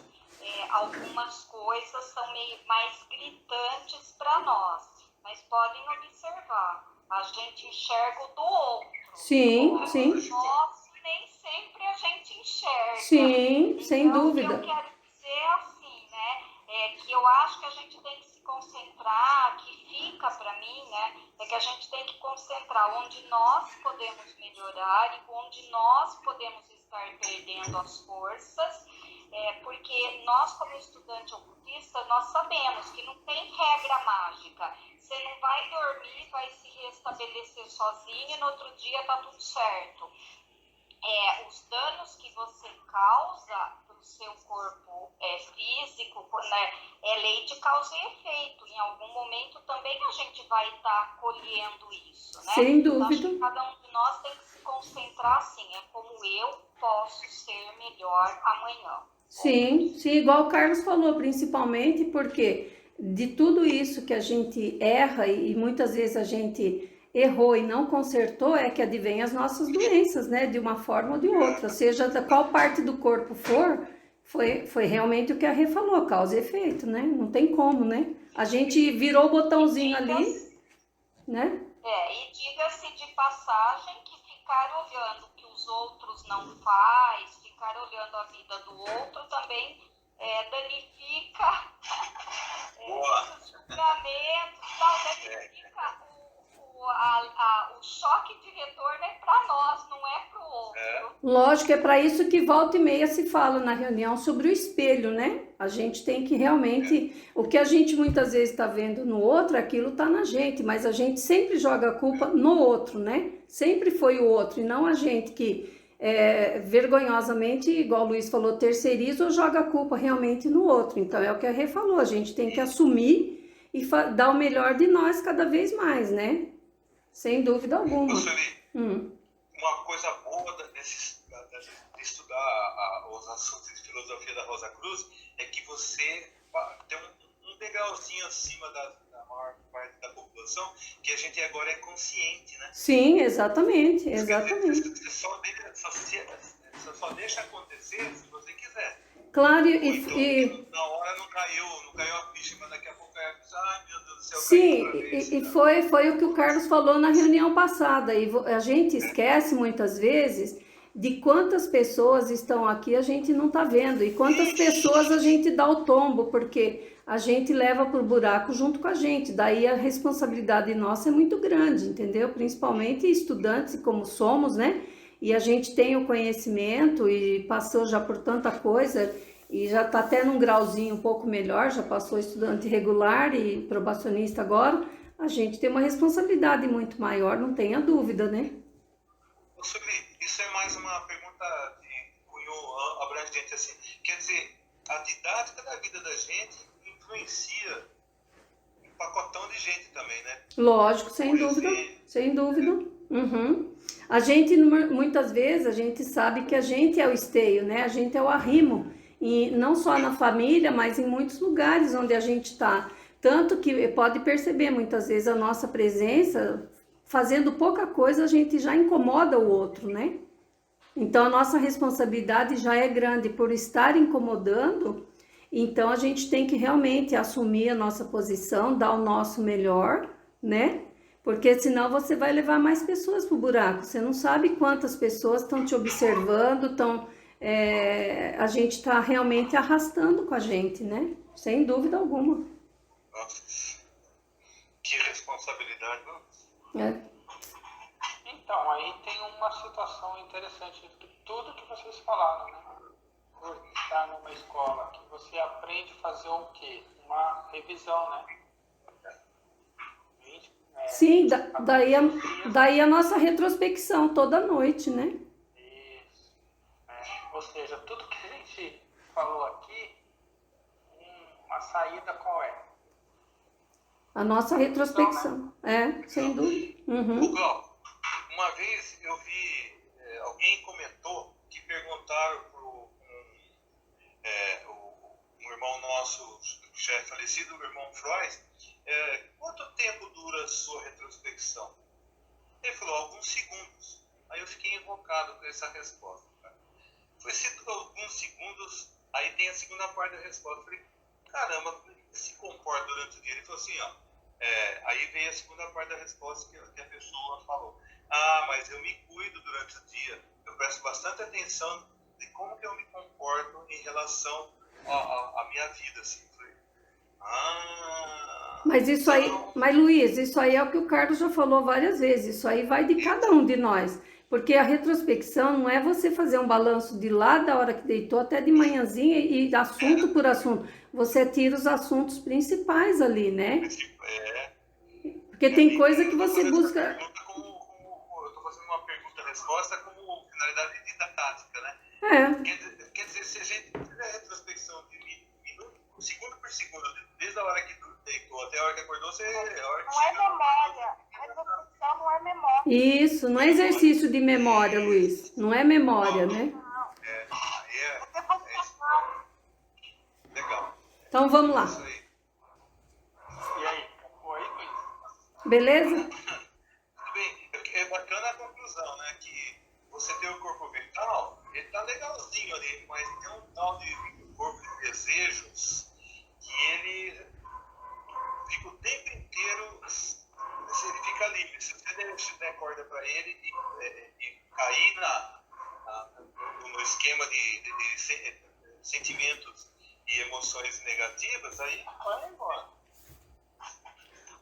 algumas coisas são meio mais gritantes para nós, mas podem observar, a gente enxerga o do outro. Sim, sim. Nós nem sempre a gente enxerga. Sim, então, sem dúvida. O que eu quero dizer é assim, né? Que eu acho que a gente tem que se concentrar, que fica para mim, né? É que a gente tem que concentrar onde nós podemos melhorar e onde nós podemos estar perdendo as forças, porque nós, como estudante ocultista, nós sabemos que não tem regra mágica. Você não vai dormir, vai se restabelecer sozinho e no outro dia tá tudo certo. Os danos que você causa para o seu corpo físico, né, é lei de causa e efeito. Em algum momento também a gente vai estar colhendo isso, né? Sem Então, dúvida. acho que cada um de nós tem que se concentrar assim, como eu posso ser melhor amanhã. Sim, sim, igual o Carlos falou, principalmente porque de tudo isso que a gente erra e muitas vezes a gente errou e não consertou, é que advém as nossas doenças, né? De uma forma ou de outra, seja da qual parte do corpo for, foi realmente o que a Rê falou, causa e efeito, né? Não tem como, né? A gente virou o botãozinho ali, né? E diga-se de passagem que ficar olhando o que os outros não faz, ficar olhando a vida do outro também danifica Boa. os julgamentos, tal, danifica o choque de retorno é para nós, não é para o outro. Lógico, é para isso que volta e meia se fala na reunião sobre o espelho, né? A gente tem que realmente, o que a gente muitas vezes está vendo no outro, aquilo está na gente, mas a gente sempre joga a culpa no outro, né? Sempre foi o outro e não a gente que vergonhosamente, igual o Luiz falou, terceiriza ou joga a culpa realmente no outro. Então é o que a Rê falou, a gente tem que assumir e dar o melhor de nós cada vez mais, né? Sem dúvida alguma. Sueli, uma coisa boa de estudar os assuntos de filosofia da Rosa Cruz é que você tem um degrauzinho acima da maior parte da população, que a gente agora é consciente, né? Sim, exatamente, Isso quer dizer, exatamente. você só deixa acontecer se você quiser. Claro, Então, na hora não caiu a ficha, mas daqui a pouco ai meu Deus do céu, sim, caiu outra vez. e foi o que o Carlos falou na reunião passada. E a gente esquece muitas vezes de quantas pessoas estão aqui a gente não está vendo e quantas pessoas a gente dá o tombo, porque a gente leva para o buraco junto com a gente. Daí a responsabilidade nossa é muito grande, entendeu? Principalmente estudantes como somos, né? E a gente tem o conhecimento e passou já por tanta coisa e já está até num grauzinho um pouco melhor, já passou estudante regular e probacionista agora, a gente tem uma responsabilidade muito maior, não tenha dúvida, né? Isso é mais uma pergunta de cunho abrangente, assim. Quer dizer, a didática da vida da gente influencia um pacotão de gente também, né? Lógico, sem dúvida, sem dúvida. A gente, muitas vezes, a gente sabe que a gente é o esteio, né? A gente é o arrimo, e não só na família, mas em muitos lugares onde a gente está. Tanto que pode perceber, muitas vezes, a nossa presença, fazendo pouca coisa, a gente já incomoda o outro, né? Então, a nossa responsabilidade já é grande por estar incomodando, então a gente tem que realmente assumir a nossa posição, dar o nosso melhor, né? Porque senão você vai levar mais pessoas para o buraco. Você não sabe quantas pessoas estão te observando, a gente está realmente arrastando com a gente, né? Sem dúvida alguma. Nossa, que responsabilidade, não? É. Então, aí tem uma situação interessante de tudo que vocês falaram, né? Por estar numa escola, que você aprende a fazer o quê? Uma revisão, né? Sim, daí a nossa retrospecção toda noite, né? Isso. Ou seja, tudo que a gente falou aqui, uma saída qual é? A nossa retrospecção. Sem dúvida. O Glauco, uma vez eu vi, alguém comentou que perguntaram para um irmão nosso, que já é falecido, o irmão Freud, quanto tempo dura a sua retrospecção? Ele falou, alguns segundos. Aí eu fiquei invocado com essa resposta. Cara. Foi alguns segundos, aí tem a segunda parte da resposta. Eu falei, caramba, como é que se comporta durante o dia? Ele falou assim, aí veio a segunda parte da resposta que a pessoa falou. Mas eu me cuido durante o dia. Eu presto bastante atenção de como que eu me comporto em relação à minha vida, assim. Mas Luiz, isso aí é o que o Carlos já falou várias vezes, isso aí vai de cada um de nós, porque a retrospecção não é você fazer um balanço de lá da hora que deitou até de manhãzinha e assunto por assunto, você tira os assuntos principais ali, né? Porque tem coisa que você busca... Eu estou fazendo uma pergunta-resposta como finalidade didática, né? Quer dizer, se a gente fizer a retrospecção de segundo por segundo, desde a hora que deitou até a hora que acordou, não é memória. A retrospecção não é memória. Isso, não é exercício de memória, Luiz. Não é memória, né? Legal. Então vamos lá. Isso aí. E aí? Oi, Luiz? Beleza? Tudo bem. É bacana a conclusão, né? Que você tem o corpo mental, ele tá legalzinho ali, mas tem um tal de corpo de desejos que ele fica o tempo inteiro, ele fica livre. Se você der corda para ele e cair no esquema de sentimentos e emoções negativas, aí vai embora.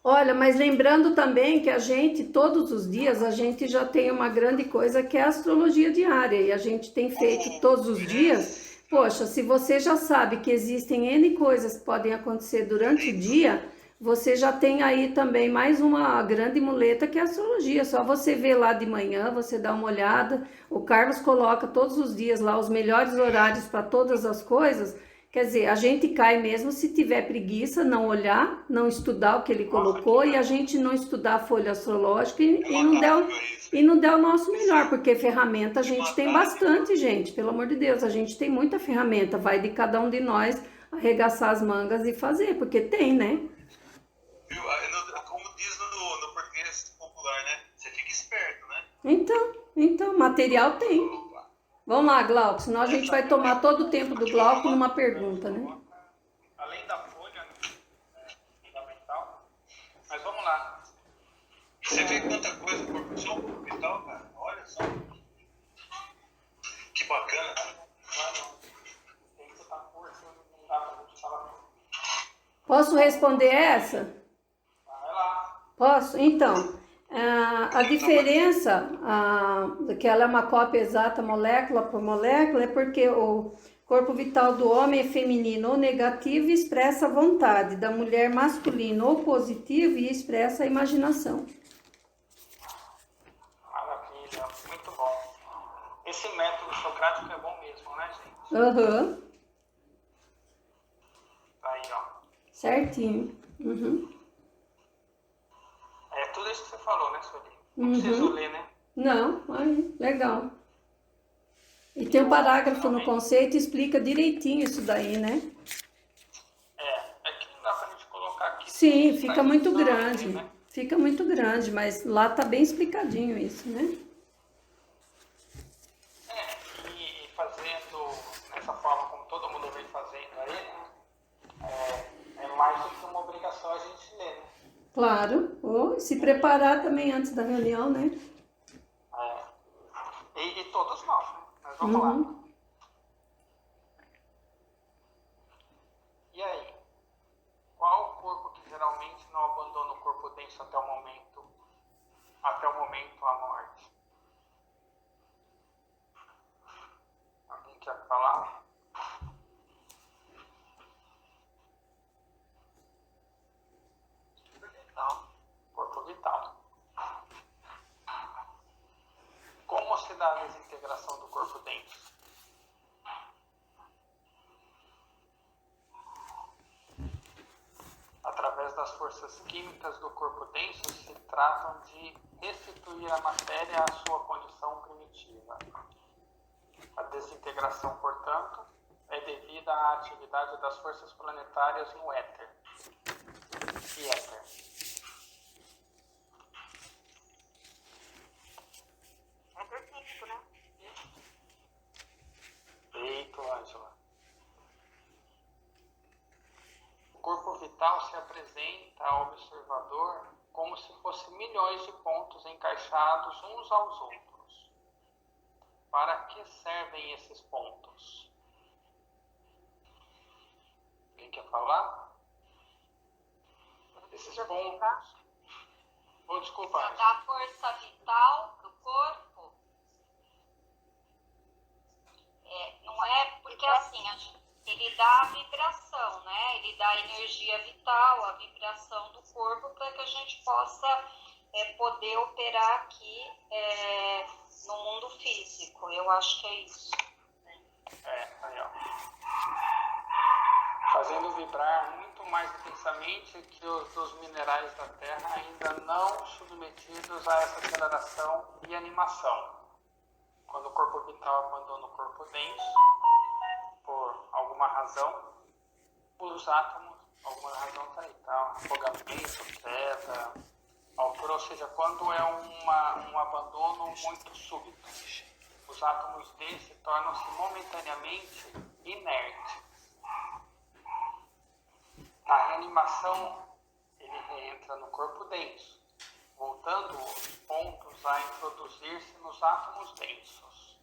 Olha, mas lembrando também que a gente, todos os dias, a gente já tem uma grande coisa que é a astrologia diária, e a gente tem feito todos os dias. Poxa, se você já sabe que existem N coisas que podem acontecer durante o dia, você já tem aí também mais uma grande muleta que é a astrologia. Só você ver lá de manhã, você dá uma olhada. O Carlos coloca todos os dias lá os melhores horários para todas as coisas. Quer dizer, a gente cai mesmo se tiver preguiça, não olhar, não estudar o que ele colocou e a gente não estudar a folha astrológica e não der o nosso melhor, porque ferramenta a gente tem bastante, gente, pelo amor de Deus, a gente tem muita ferramenta, vai de cada um de nós arregaçar as mangas e fazer, porque tem, né? Viu? Como diz no português popular, né? Você fica esperto, né? Então, material tem. Vamos lá, Glauco, senão a gente vai tomar todo o tempo do Glauco numa pergunta, né? Além da folha, né, fundamental. Mas vamos lá. Você vê quanta coisa por só o corpo vital, cara. Olha só. Que bacana. Tem que botar força, não dá pra gente falar. Posso responder essa? Vai lá. Posso? Então, a diferença, que ela é uma cópia exata molécula por molécula, é porque o corpo vital do homem é feminino ou negativo e expressa a vontade, da mulher masculino ou positivo e expressa a imaginação. Maravilha, muito bom. Esse método socrático é bom mesmo, né, gente? Aham, Tá aí, ó. certinho. Uhum. É tudo isso que você falou, né, Sueli? Não preciso ler, né? Não, aí, legal. E tem um parágrafo no conceito que explica direitinho isso daí, né? É que não dá pra gente colocar aqui. Sim, fica muito Não, grande. né? Fica muito grande, mas lá tá bem explicadinho isso, né? E fazendo nessa forma como todo mundo vem fazendo aí, né? É mais do que uma obrigação a gente ler, né? Claro. Ou se preparar também antes da reunião, né? E todos nós, né? Mas vamos lá. E aí? Qual o corpo que geralmente não abandona o corpo denso até o momento a morte? Alguém quer falar? Não. Corpo vital. Como se dá a desintegração do corpo denso? Através das forças químicas do corpo denso, se tratam de restituir a matéria à sua condição primitiva. A desintegração, portanto, é devida à atividade das forças planetárias no éter. E éter? Éter químico, né? Feito, Ângela. O corpo vital se apresenta ao observador como se fossem milhões de pontos encaixados uns aos outros. Para que servem esses pontos? Alguém quer falar? Esses pontos. Oh, desculpa. Para dar força vital pro corpo. Não é porque assim, ele dá a vibração, né? Ele dá a energia vital, a vibração do corpo para que a gente possa poder operar aqui no mundo físico. Eu acho que é isso. Aí, ó. Fazendo vibrar muito mais intensamente que os dos minerais da Terra ainda não submetidos a essa aceleração e animação. Quando o corpo vital abandona o corpo denso, por alguma razão, os átomos, alguma razão tá aí, tá? Afogamento, queda, altura, ou seja, quando é um abandono muito súbito, os átomos desse tornam-se momentaneamente inertes. Na reanimação, ele reentra no corpo denso, voltando os pontos a introduzir-se nos átomos densos.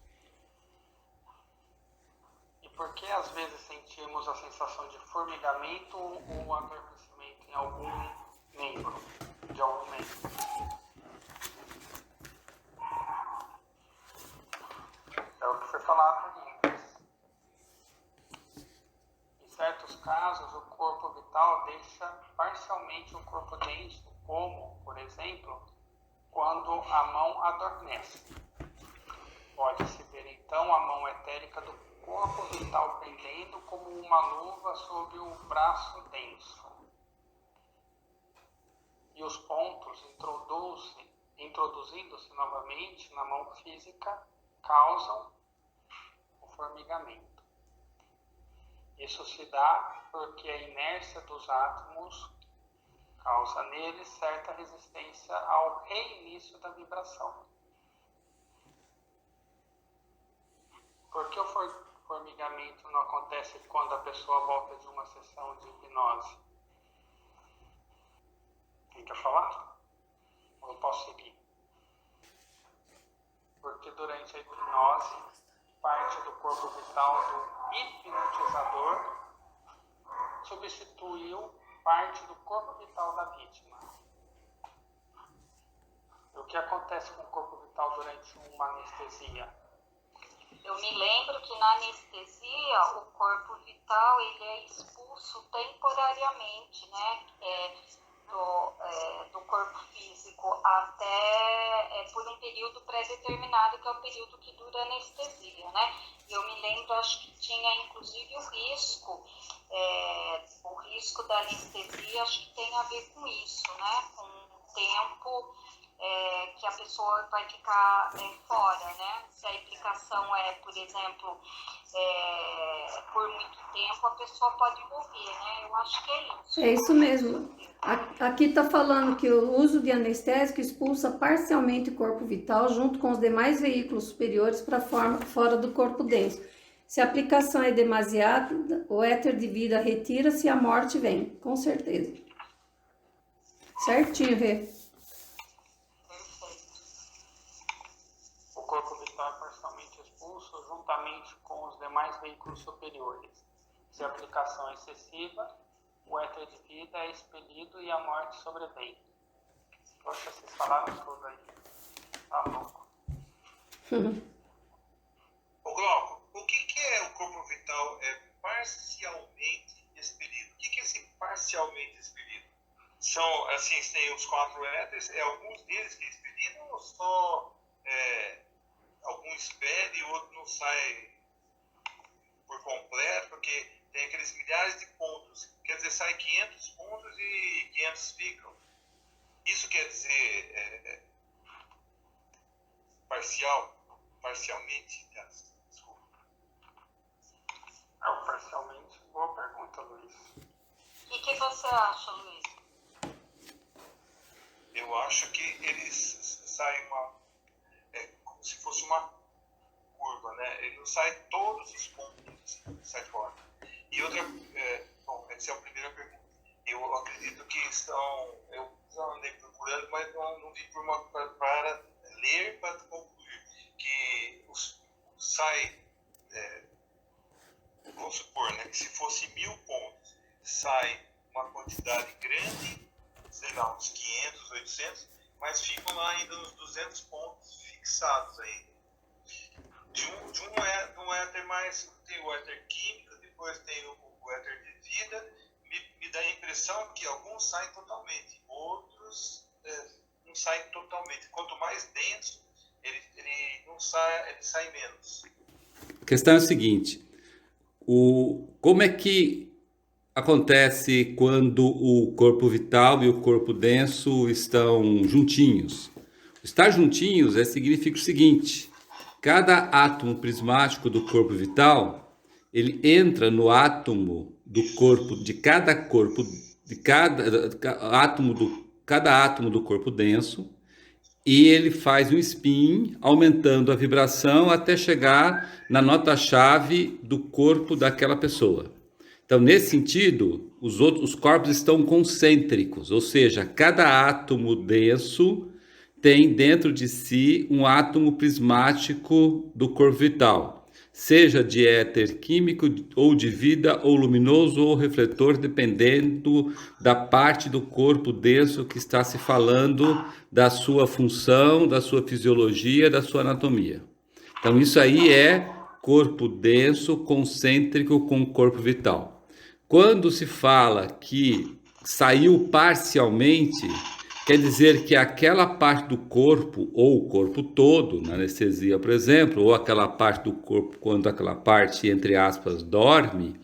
E por que às vezes sentimos a sensação de formigamento ou adormecimento em algum membro, de algum membro? É o que foi falado antes. Em certos casos, o corpo vital deixa parcialmente o corpo denso, como, por exemplo, quando a mão adormece. Pode-se ver então a mão etérica do corpo vital pendendo como uma luva sob o braço denso. E os pontos introduzindo-se novamente na mão física causam o formigamento. Isso se dá porque a inércia dos átomos causa neles certa resistência ao reinício da vibração. Por que o formigamento não acontece quando a pessoa volta de uma sessão de hipnose? Quem quer falar? Ou eu posso seguir? Porque durante a hipnose, parte do corpo vital do hipnotizador substituiu parte do corpo vital da vítima. O que acontece com o corpo vital durante uma anestesia? Eu me lembro que na anestesia o corpo vital ele é expulso temporariamente, né, do corpo físico até por um período pré-determinado, que é o período que dura a anestesia, né? Eu me lembro, acho que tinha inclusive o risco da anestesia, acho que tem a ver com isso, né? Com o tempo que a pessoa vai ficar fora, né? Se a implicação é, por exemplo, por muito tempo, a pessoa pode morrer, né? Eu acho que é isso. É isso mesmo. Aqui está falando que o uso de anestésico expulsa parcialmente o corpo vital junto com os demais veículos superiores para fora do corpo denso. Se a aplicação é demasiada, o éter de vida retira-se e a morte vem, com certeza. Certinho, Rê. O corpo vital é parcialmente expulso juntamente com os demais veículos superiores. Se a aplicação é excessiva, o éter de vida é expelido e a morte sobrevém. Poxa, vocês falaram tudo aí. Tá louco. Ô Glauco, o que é o corpo vital parcialmente expelido? O que é esse parcialmente expelido? São, assim, tem os 4 éteres, alguns deles que é expelido ou só algum expele e o outro não sai por completo, porque tem aqueles milhares de pontos, quer dizer, sai 500 pontos e 500 ficam. Isso quer dizer parcialmente? Desculpa. Parcialmente, boa pergunta, Luiz. O que você acha, Luiz? Eu acho que eles saem como se fosse uma curva, né? Ele não sai todos os pontos, sai fora. E outra, essa é a primeira pergunta. Eu acredito que eu andei procurando, mas não vi para ler, para concluir, que sai, vamos supor, né, que se fosse 1000 pontos, sai uma quantidade grande, sei lá, uns 500, 800, mas ficam lá ainda uns 200 pontos fixados ainda. De um éter mais, tem o éter químico, depois tem o éter de vida. Me dá a impressão que alguns saem totalmente, outros não saem totalmente. Quanto mais denso, ele sai menos. A questão é o seguinte, como é que acontece quando o corpo vital e o corpo denso estão juntinhos? Estar juntinhos significa o seguinte: cada átomo prismático do corpo vital, ele entra no átomo do corpo de cada átomo do corpo denso, e ele faz um spin, aumentando a vibração até chegar na nota-chave do corpo daquela pessoa. Então, nesse sentido, os corpos estão concêntricos, ou seja, cada átomo denso tem dentro de si um átomo prismático do corpo vital. seja de éter químico ou de vida, ou luminoso ou refletor, dependendo da parte do corpo denso que está se falando, da sua função, da sua fisiologia, da sua anatomia. Então, isso aí é corpo denso concêntrico com corpo vital. Quando se fala que saiu parcialmente, quer dizer que aquela parte do corpo, ou o corpo todo, na anestesia, por exemplo, ou aquela parte do corpo, quando aquela parte, entre aspas, dorme,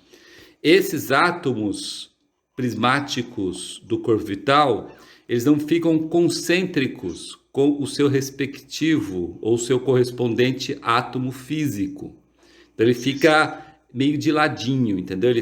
esses átomos prismáticos do corpo vital, eles não ficam concêntricos com o seu respectivo ou seu correspondente átomo físico. Então ele fica meio de ladinho, entendeu? Ele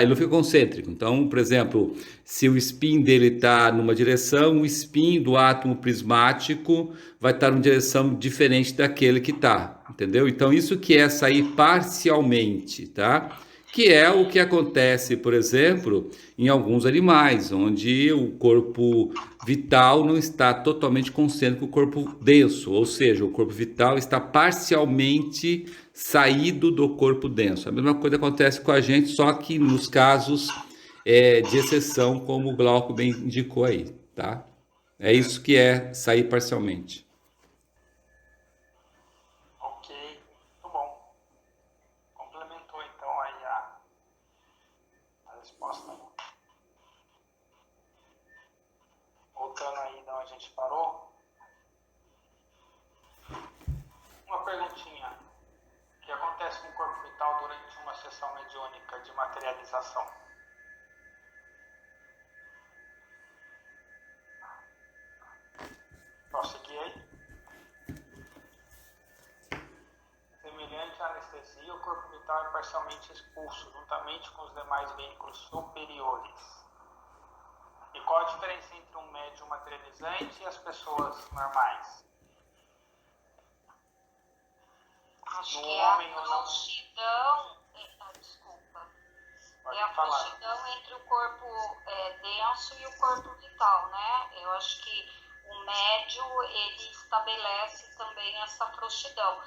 não fica concêntrico. Então, por exemplo, se o spin dele está numa direção, o spin do átomo prismático vai estar numa direção diferente daquele que está, entendeu? Então, isso que é sair parcialmente, tá? Que é o que acontece, por exemplo, em alguns animais, onde o corpo vital não está totalmente concêntrico com o corpo denso, ou seja, o corpo vital está parcialmente saído do corpo denso. A mesma coisa acontece com a gente, só que nos casos de exceção, como o Glauco bem indicou aí, tá? É isso que é sair parcialmente. Ok, muito bom. Complementou então aí a resposta. Voltando aí de onde a gente parou. Uma perguntinha. O que acontece com o corpo vital durante uma sessão mediúnica de materialização? Posso seguir aí? Semelhante à anestesia, o corpo vital é parcialmente expulso, juntamente com os demais veículos superiores. E qual a diferença entre um médium materializante e as pessoas normais? Acho No que é a homem ou não? frouxidão. Desculpa. Pode É a falar. frouxidão entre o corpo denso e o corpo vital, né? Eu acho que o médio, ele estabelece também essa frouxidão.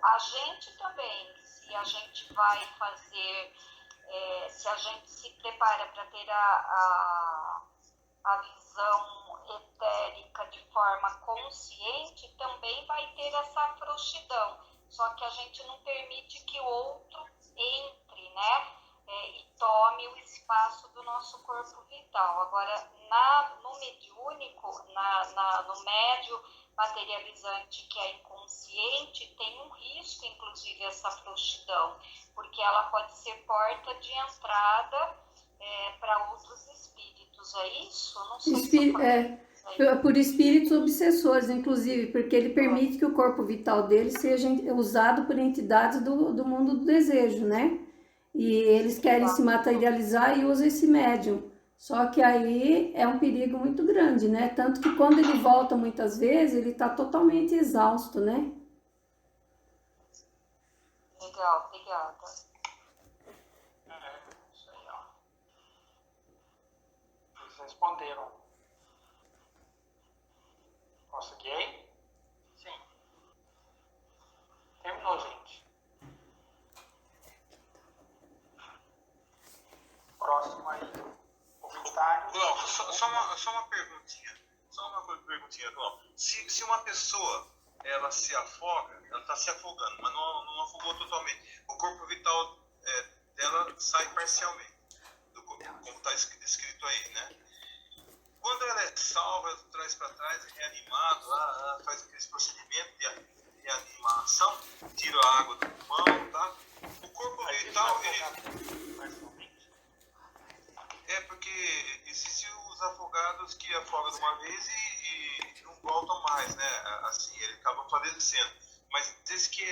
A gente também, se a gente vai fazer, se a gente se prepara para ter a visão etérica de forma consciente, também vai ter essa frouxidão. Só que a gente não permite que o outro entre, né? E tome o espaço do nosso corpo vital. Agora, no mediúnico, no médio materializante, que é inconsciente, tem um risco, inclusive, essa frouxidão, porque ela pode ser porta de entrada para outros espíritos. É isso? Eu não sei se por espíritos obsessores, inclusive, porque ele permite que o corpo vital dele seja usado por entidades do mundo do desejo, né? E eles querem se materializar e usam esse médium. Só que aí é um perigo muito grande, né? Tanto que quando ele volta muitas vezes, ele está totalmente exausto, né? Legal, obrigada. Isso aí, ó. Eles responderam. Posso seguir aí? Sim. Terminou, gente. Próximo aí. Comentário. Glauco, só uma perguntinha. Só uma perguntinha, Glauco. Se uma pessoa ela se afoga, ela está se afogando, mas não afogou totalmente. O corpo vital dela sai parcialmente, como está escrito aí, né? Quando ela é salva, ela traz para trás, é reanimado, faz aqueles procedimentos de reanimação, tira a água do pulmão, tá? O corpo vital, porque existem os afogados que afogam de uma vez e não voltam mais, né? Assim, ele acaba falecendo. Mas esse que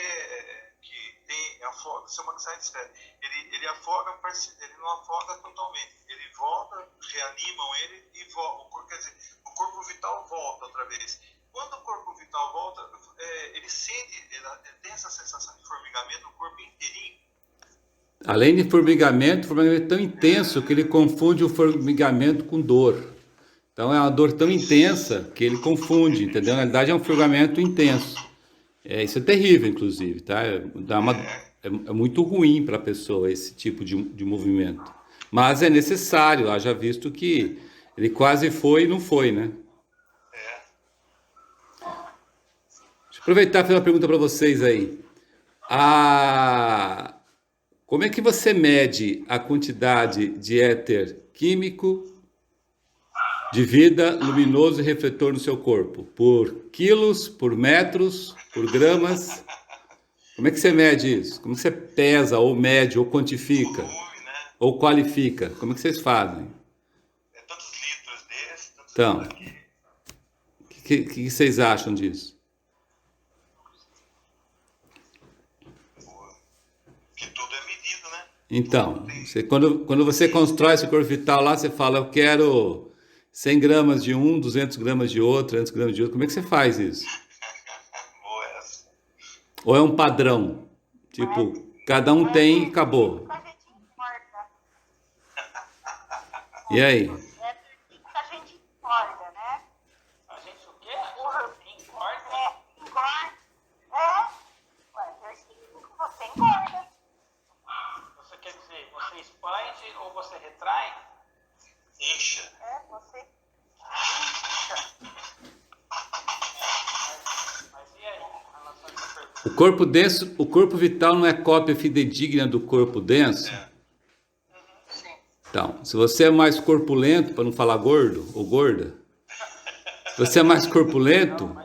tem afoga, se uma que sai de espera, ele afoga, ele não afoga totalmente. Ele volta, reanimam ele e volta. Quer dizer, o corpo vital volta outra vez. Quando o corpo vital volta, ele tem essa sensação de formigamento no corpo inteirinho. Além de formigamento, o formigamento é tão intenso que ele confunde o formigamento com dor. Então é uma dor tão intensa que ele confunde, entendeu? Na realidade é um formigamento intenso. Isso é terrível, inclusive, tá? É muito ruim para a pessoa esse tipo de movimento. Mas é necessário, haja visto que ele quase foi e não foi, né? É. Deixa eu aproveitar e fazer uma pergunta para vocês aí. A... Como é que você mede a quantidade de éter químico, de vida, luminoso e refletor no seu corpo? Por quilos, por metros, por gramas? Como é que você mede isso? Como que você pesa, ou mede, ou quantifica, Volume, né? ou qualifica? Como é que vocês fazem? É tantos litros desse, tantos Então, litros daqui. o que vocês acham disso? Que tudo é medido, né? Então, quando você constrói esse corpo vital lá, você fala, eu quero 100 gramas de um, 200 gramas de outro, 300 gramas de outro. Como é que você faz isso? Boa essa. Ou é um padrão? Tipo, cada um tem e acabou. A gente importa. E aí? É por isso que a gente importa, né? A gente o quê? Engorda? Engorda. Ué, exercício, você engorda. Você quer dizer, você expande ou você retrai? Incha. Você Mas e aí, em relação a essa pergunta? O corpo denso, o corpo vital não é cópia fidedigna do corpo denso? Sim. Então, se você é mais corpulento, para não falar gordo ou gorda, se você é mais corpulento,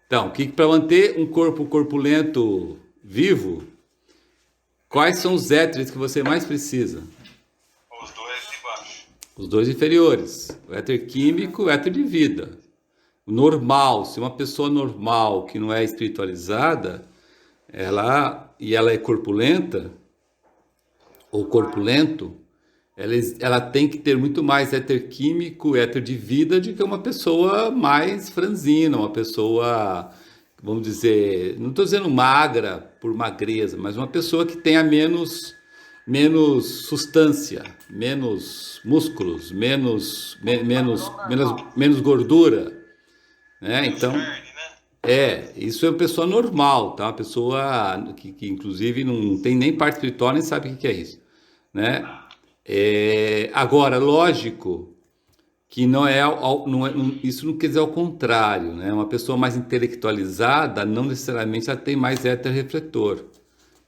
então, para manter um corpo corpulento vivo, quais são os éteres que você mais precisa? Os dois de baixo. Os dois inferiores, o éter químico e o éter de vida. O normal, se uma pessoa normal que não é espiritualizada, ela é corpulenta, ou corpulento, ela tem que ter muito mais éter químico, éter de vida, do que uma pessoa mais franzina, uma pessoa, vamos dizer, não estou dizendo magra por magreza, mas uma pessoa que tenha menos substância, menos músculos, menos gordura, né? Então, Carne, né? isso é uma pessoa normal, tá? Uma pessoa que inclusive não tem nem parte espiritual, nem sabe o que é isso, né? Agora, lógico que isso não quer dizer ao contrário, né? Uma pessoa mais intelectualizada não necessariamente ela tem mais éter refletor.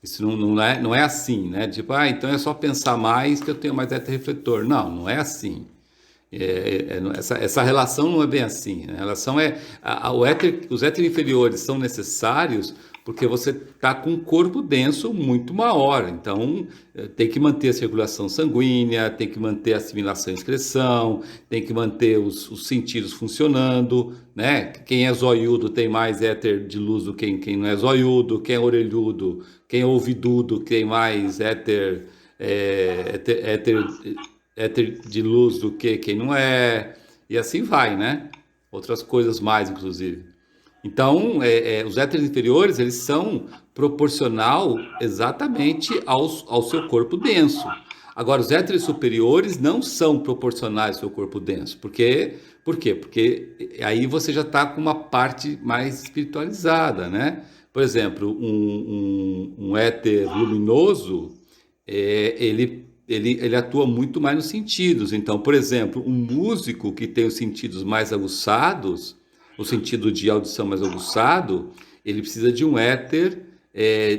Isso não é assim, né? Tipo, então é só pensar mais que eu tenho mais éter refletor. Não é assim. Essa relação não é bem assim, né? A relação os éter inferiores são necessários porque você está com um corpo denso muito maior, então tem que manter a circulação sanguínea, tem que manter a assimilação e excreção, tem que manter os sentidos funcionando, né? Quem é zoiudo tem mais éter de luz do que quem não é zoiudo, quem é orelhudo, quem é ouvidudo tem mais éter de luz do que quem não é, e assim vai, né? Outras coisas mais, inclusive. Então, os éteres inferiores, eles são proporcional exatamente ao seu corpo denso. Agora, os éteres superiores não são proporcionais ao seu corpo denso. Por quê? Porque aí você já está com uma parte mais espiritualizada, né? Por exemplo, um éter luminoso, ele atua muito mais nos sentidos. Então, por exemplo, um músico que tem os sentidos mais aguçados, o sentido de audição mais aguçado, ele precisa de um éter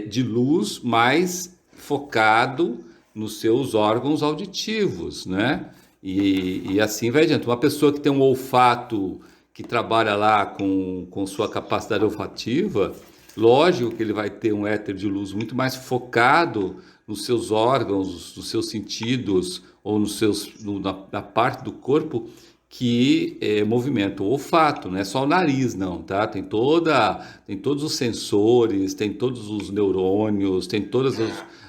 de luz mais focado nos seus órgãos auditivos, né? E assim vai adiante. Uma pessoa que tem um olfato, que trabalha lá com sua capacidade olfativa, lógico que ele vai ter um éter de luz muito mais focado nos seus órgãos, nos seus sentidos, ou na parte do corpo que movimenta o olfato. Não é só o nariz, não, tá? Tem todos os sensores, tem todos os neurônios, tem todas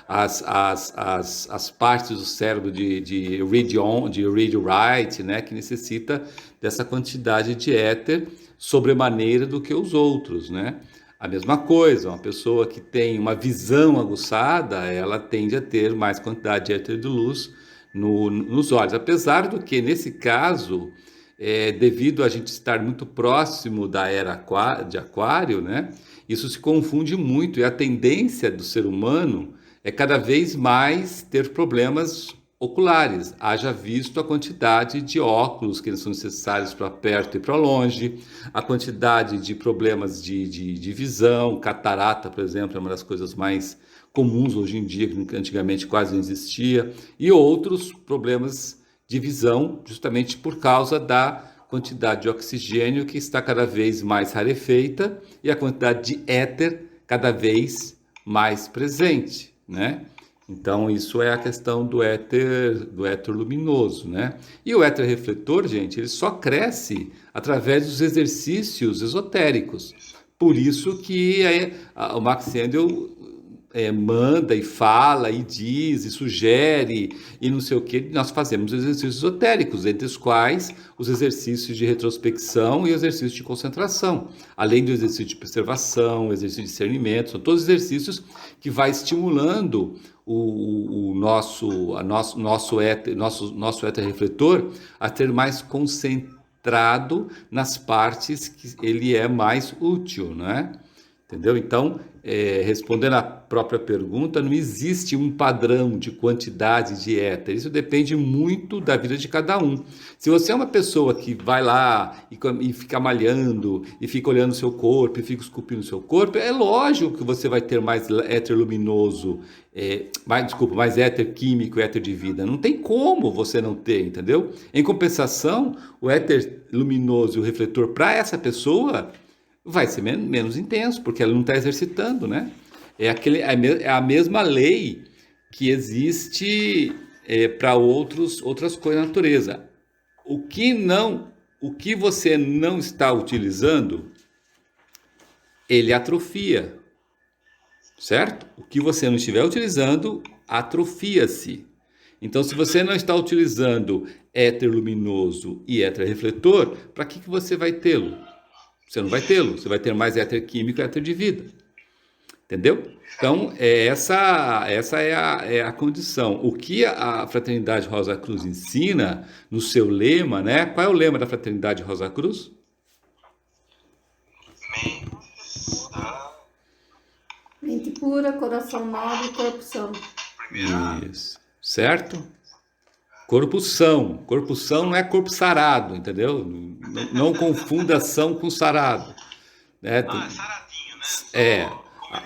as partes do cérebro de read-write, né? Que necessita dessa quantidade de éter sobremaneira do que os outros, né? A mesma coisa, uma pessoa que tem uma visão aguçada, ela tende a ter mais quantidade de éter de luz nos olhos. Apesar do que, nesse caso, devido a gente estar muito próximo da era de Aquário, né? Isso se confunde muito e a tendência do ser humano é cada vez mais ter problemas oculares. Haja visto a quantidade de óculos que são necessários para perto e para longe, a quantidade de problemas de visão, catarata, por exemplo, é uma das coisas mais comuns hoje em dia, que antigamente quase não existia, e outros problemas de visão, justamente por causa da quantidade de oxigênio que está cada vez mais rarefeita e a quantidade de éter cada vez mais presente, né? Então, isso é a questão do éter luminoso, né? E o éter refletor, gente, ele só cresce através dos exercícios esotéricos. Por isso que o Max Sendel manda e fala e diz e sugere e não sei o que, nós fazemos exercícios esotéricos, entre os quais os exercícios de retrospecção e o exercício de concentração, além do exercício de preservação, o exercício de discernimento, são todos exercícios que vai estimulando o nosso éter refletor a ter mais concentrado nas partes que ele é mais útil, né? Entendeu? Então, respondendo à própria pergunta, não existe um padrão de quantidade de éter. Isso depende muito da vida de cada um. Se você é uma pessoa que vai lá e fica malhando, e fica olhando o seu corpo, e fica esculpindo o seu corpo, é lógico que você vai ter mais éter luminoso, mais éter químico, éter de vida. Não tem como você não ter, entendeu? Em compensação, o éter luminoso e o refletor para essa pessoa vai ser menos intenso, porque ela não está exercitando, né? É a mesma lei que existe para outras coisas da natureza. O que você não está utilizando, ele atrofia, certo? O que você não estiver utilizando, atrofia-se. Então, se você não está utilizando éter luminoso e éter refletor, para que você vai tê-lo? Você não vai tê-lo, você vai ter mais éter químico e éter de vida. Entendeu? Então, essa é a condição. O que a Fraternidade Rosa Cruz ensina no seu lema, né? Qual é o lema da Fraternidade Rosa Cruz? Mente pura, coração nobre, corpo são. Isso. Certo? Corpo são. Corpo são não é corpo sarado, entendeu? Não confunda são com sarado. Né? É saradinho, né?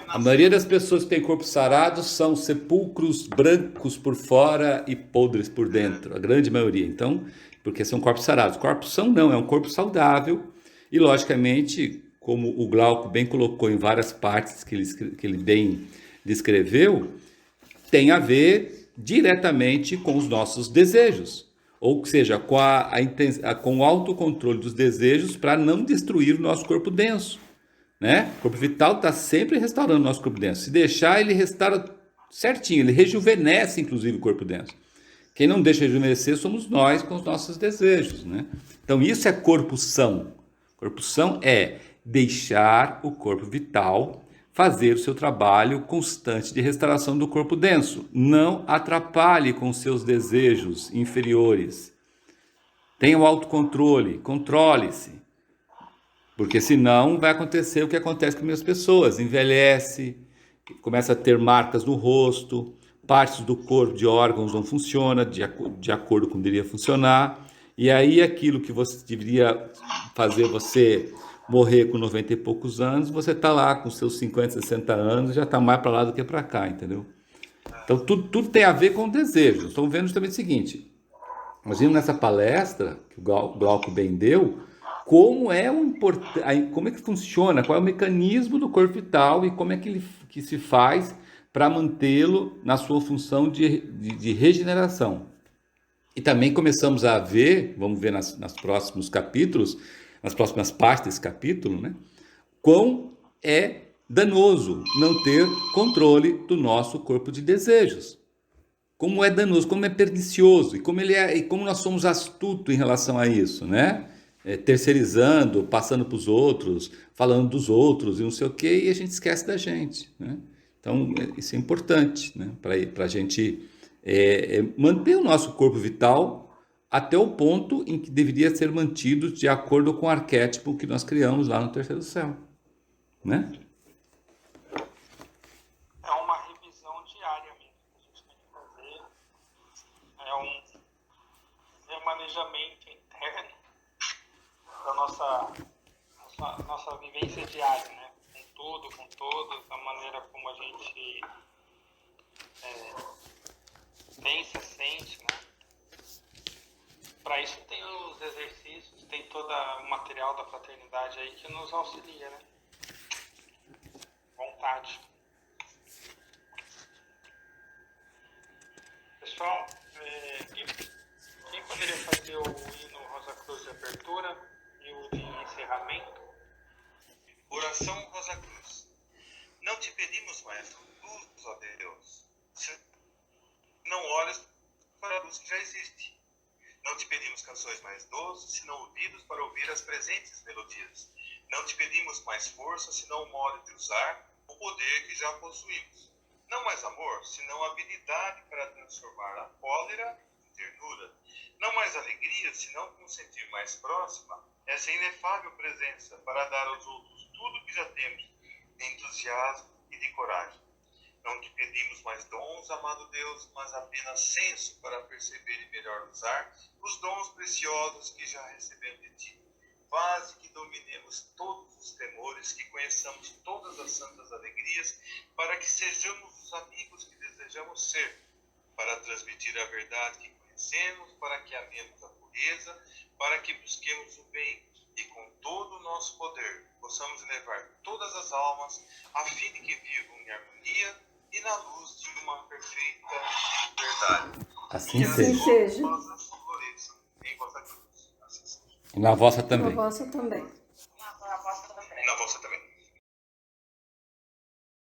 A maioria das pessoas que tem corpo sarado são sepulcros brancos por fora e podres por dentro. A grande maioria. Então, porque são corpos sarados. Corpos são não, é um corpo saudável. E, logicamente, como o Glauco bem colocou em várias partes que ele bem descreveu, tem a ver diretamente com os nossos desejos, ou seja, com o autocontrole dos desejos para não destruir o nosso corpo denso, né? O corpo vital está sempre restaurando o nosso corpo denso. Se deixar, ele restaura certinho, ele rejuvenesce inclusive o corpo denso. Quem não deixa rejuvenescer somos nós com os nossos desejos, né? Então isso é corpo são. Corpo são é deixar o corpo vital fazer o seu trabalho constante de restauração do corpo denso. Não atrapalhe com seus desejos inferiores. Tenha o autocontrole, controle-se. Porque senão vai acontecer o que acontece com as pessoas. Envelhece, começa a ter marcas no rosto, partes do corpo, de órgãos não funcionam de acordo com deveria funcionar. E aí aquilo que você deveria fazer você morrer com 90 e poucos anos, você está lá com seus 50, 60 anos, já está mais para lá do que para cá, entendeu? Então, tudo tem a ver com o desejo. Estamos vendo justamente o seguinte, nós vimos nessa palestra, que o Glauco bem deu, como é que funciona, qual é o mecanismo do corpo vital e como é que se faz para mantê-lo na sua função de regeneração. E também começamos a ver, vamos ver nas próximos capítulos, nas próximas partes desse capítulo, né? Quão é danoso não ter controle do nosso corpo de desejos. Como é danoso, como é pernicioso e como nós somos astutos em relação a isso, né? Terceirizando, passando para os outros, falando dos outros e não sei o quê, e a gente esquece da gente, né? Então, isso é importante, né? Para a gente manter o nosso corpo vital até o ponto em que deveria ser mantido de acordo com o arquétipo que nós criamos lá no terceiro céu, né? É uma revisão diária mesmo que a gente tem que fazer. É um remanejamento interno da nossa vivência diária, né? Com todos, da maneira como a gente pensa, sente, né? Para isso tem os exercícios, tem todo o material da fraternidade aí que nos auxilia, né? Vontade. Pessoal, quem poderia fazer o hino Rosa Cruz de abertura e o de encerramento? Oração Rosa Cruz. Não te pedimos mais luz, ó Deus, se não olhas para a luz que já existe. Não te pedimos canções mais doces, senão ouvidos para ouvir as presentes melodias. Não te pedimos mais força, senão o modo de usar o poder que já possuímos. Não mais amor, senão habilidade para transformar a cólera em ternura. Não mais alegria, senão com sentir mais próxima essa inefável presença para dar aos outros tudo que já temos, de entusiasmo e de coragem. Não te pedimos mais dons, amado Deus, mas apenas senso para perceber e melhor usar os dons preciosos que já recebemos de ti. Faz que dominemos todos os temores, que conheçamos todas as santas alegrias, para que sejamos os amigos que desejamos ser, para transmitir a verdade que conhecemos, para que amemos a pureza, para que busquemos o bem e com todo o nosso poder possamos elevar todas as almas, a fim de que vivam em harmonia e na luz de uma perfeita verdade. Assim E as seja. seja. rosas floresçam em vossa cruz. Assim seja. E na vossa A também. vossa também. Na vossa também. Na vossa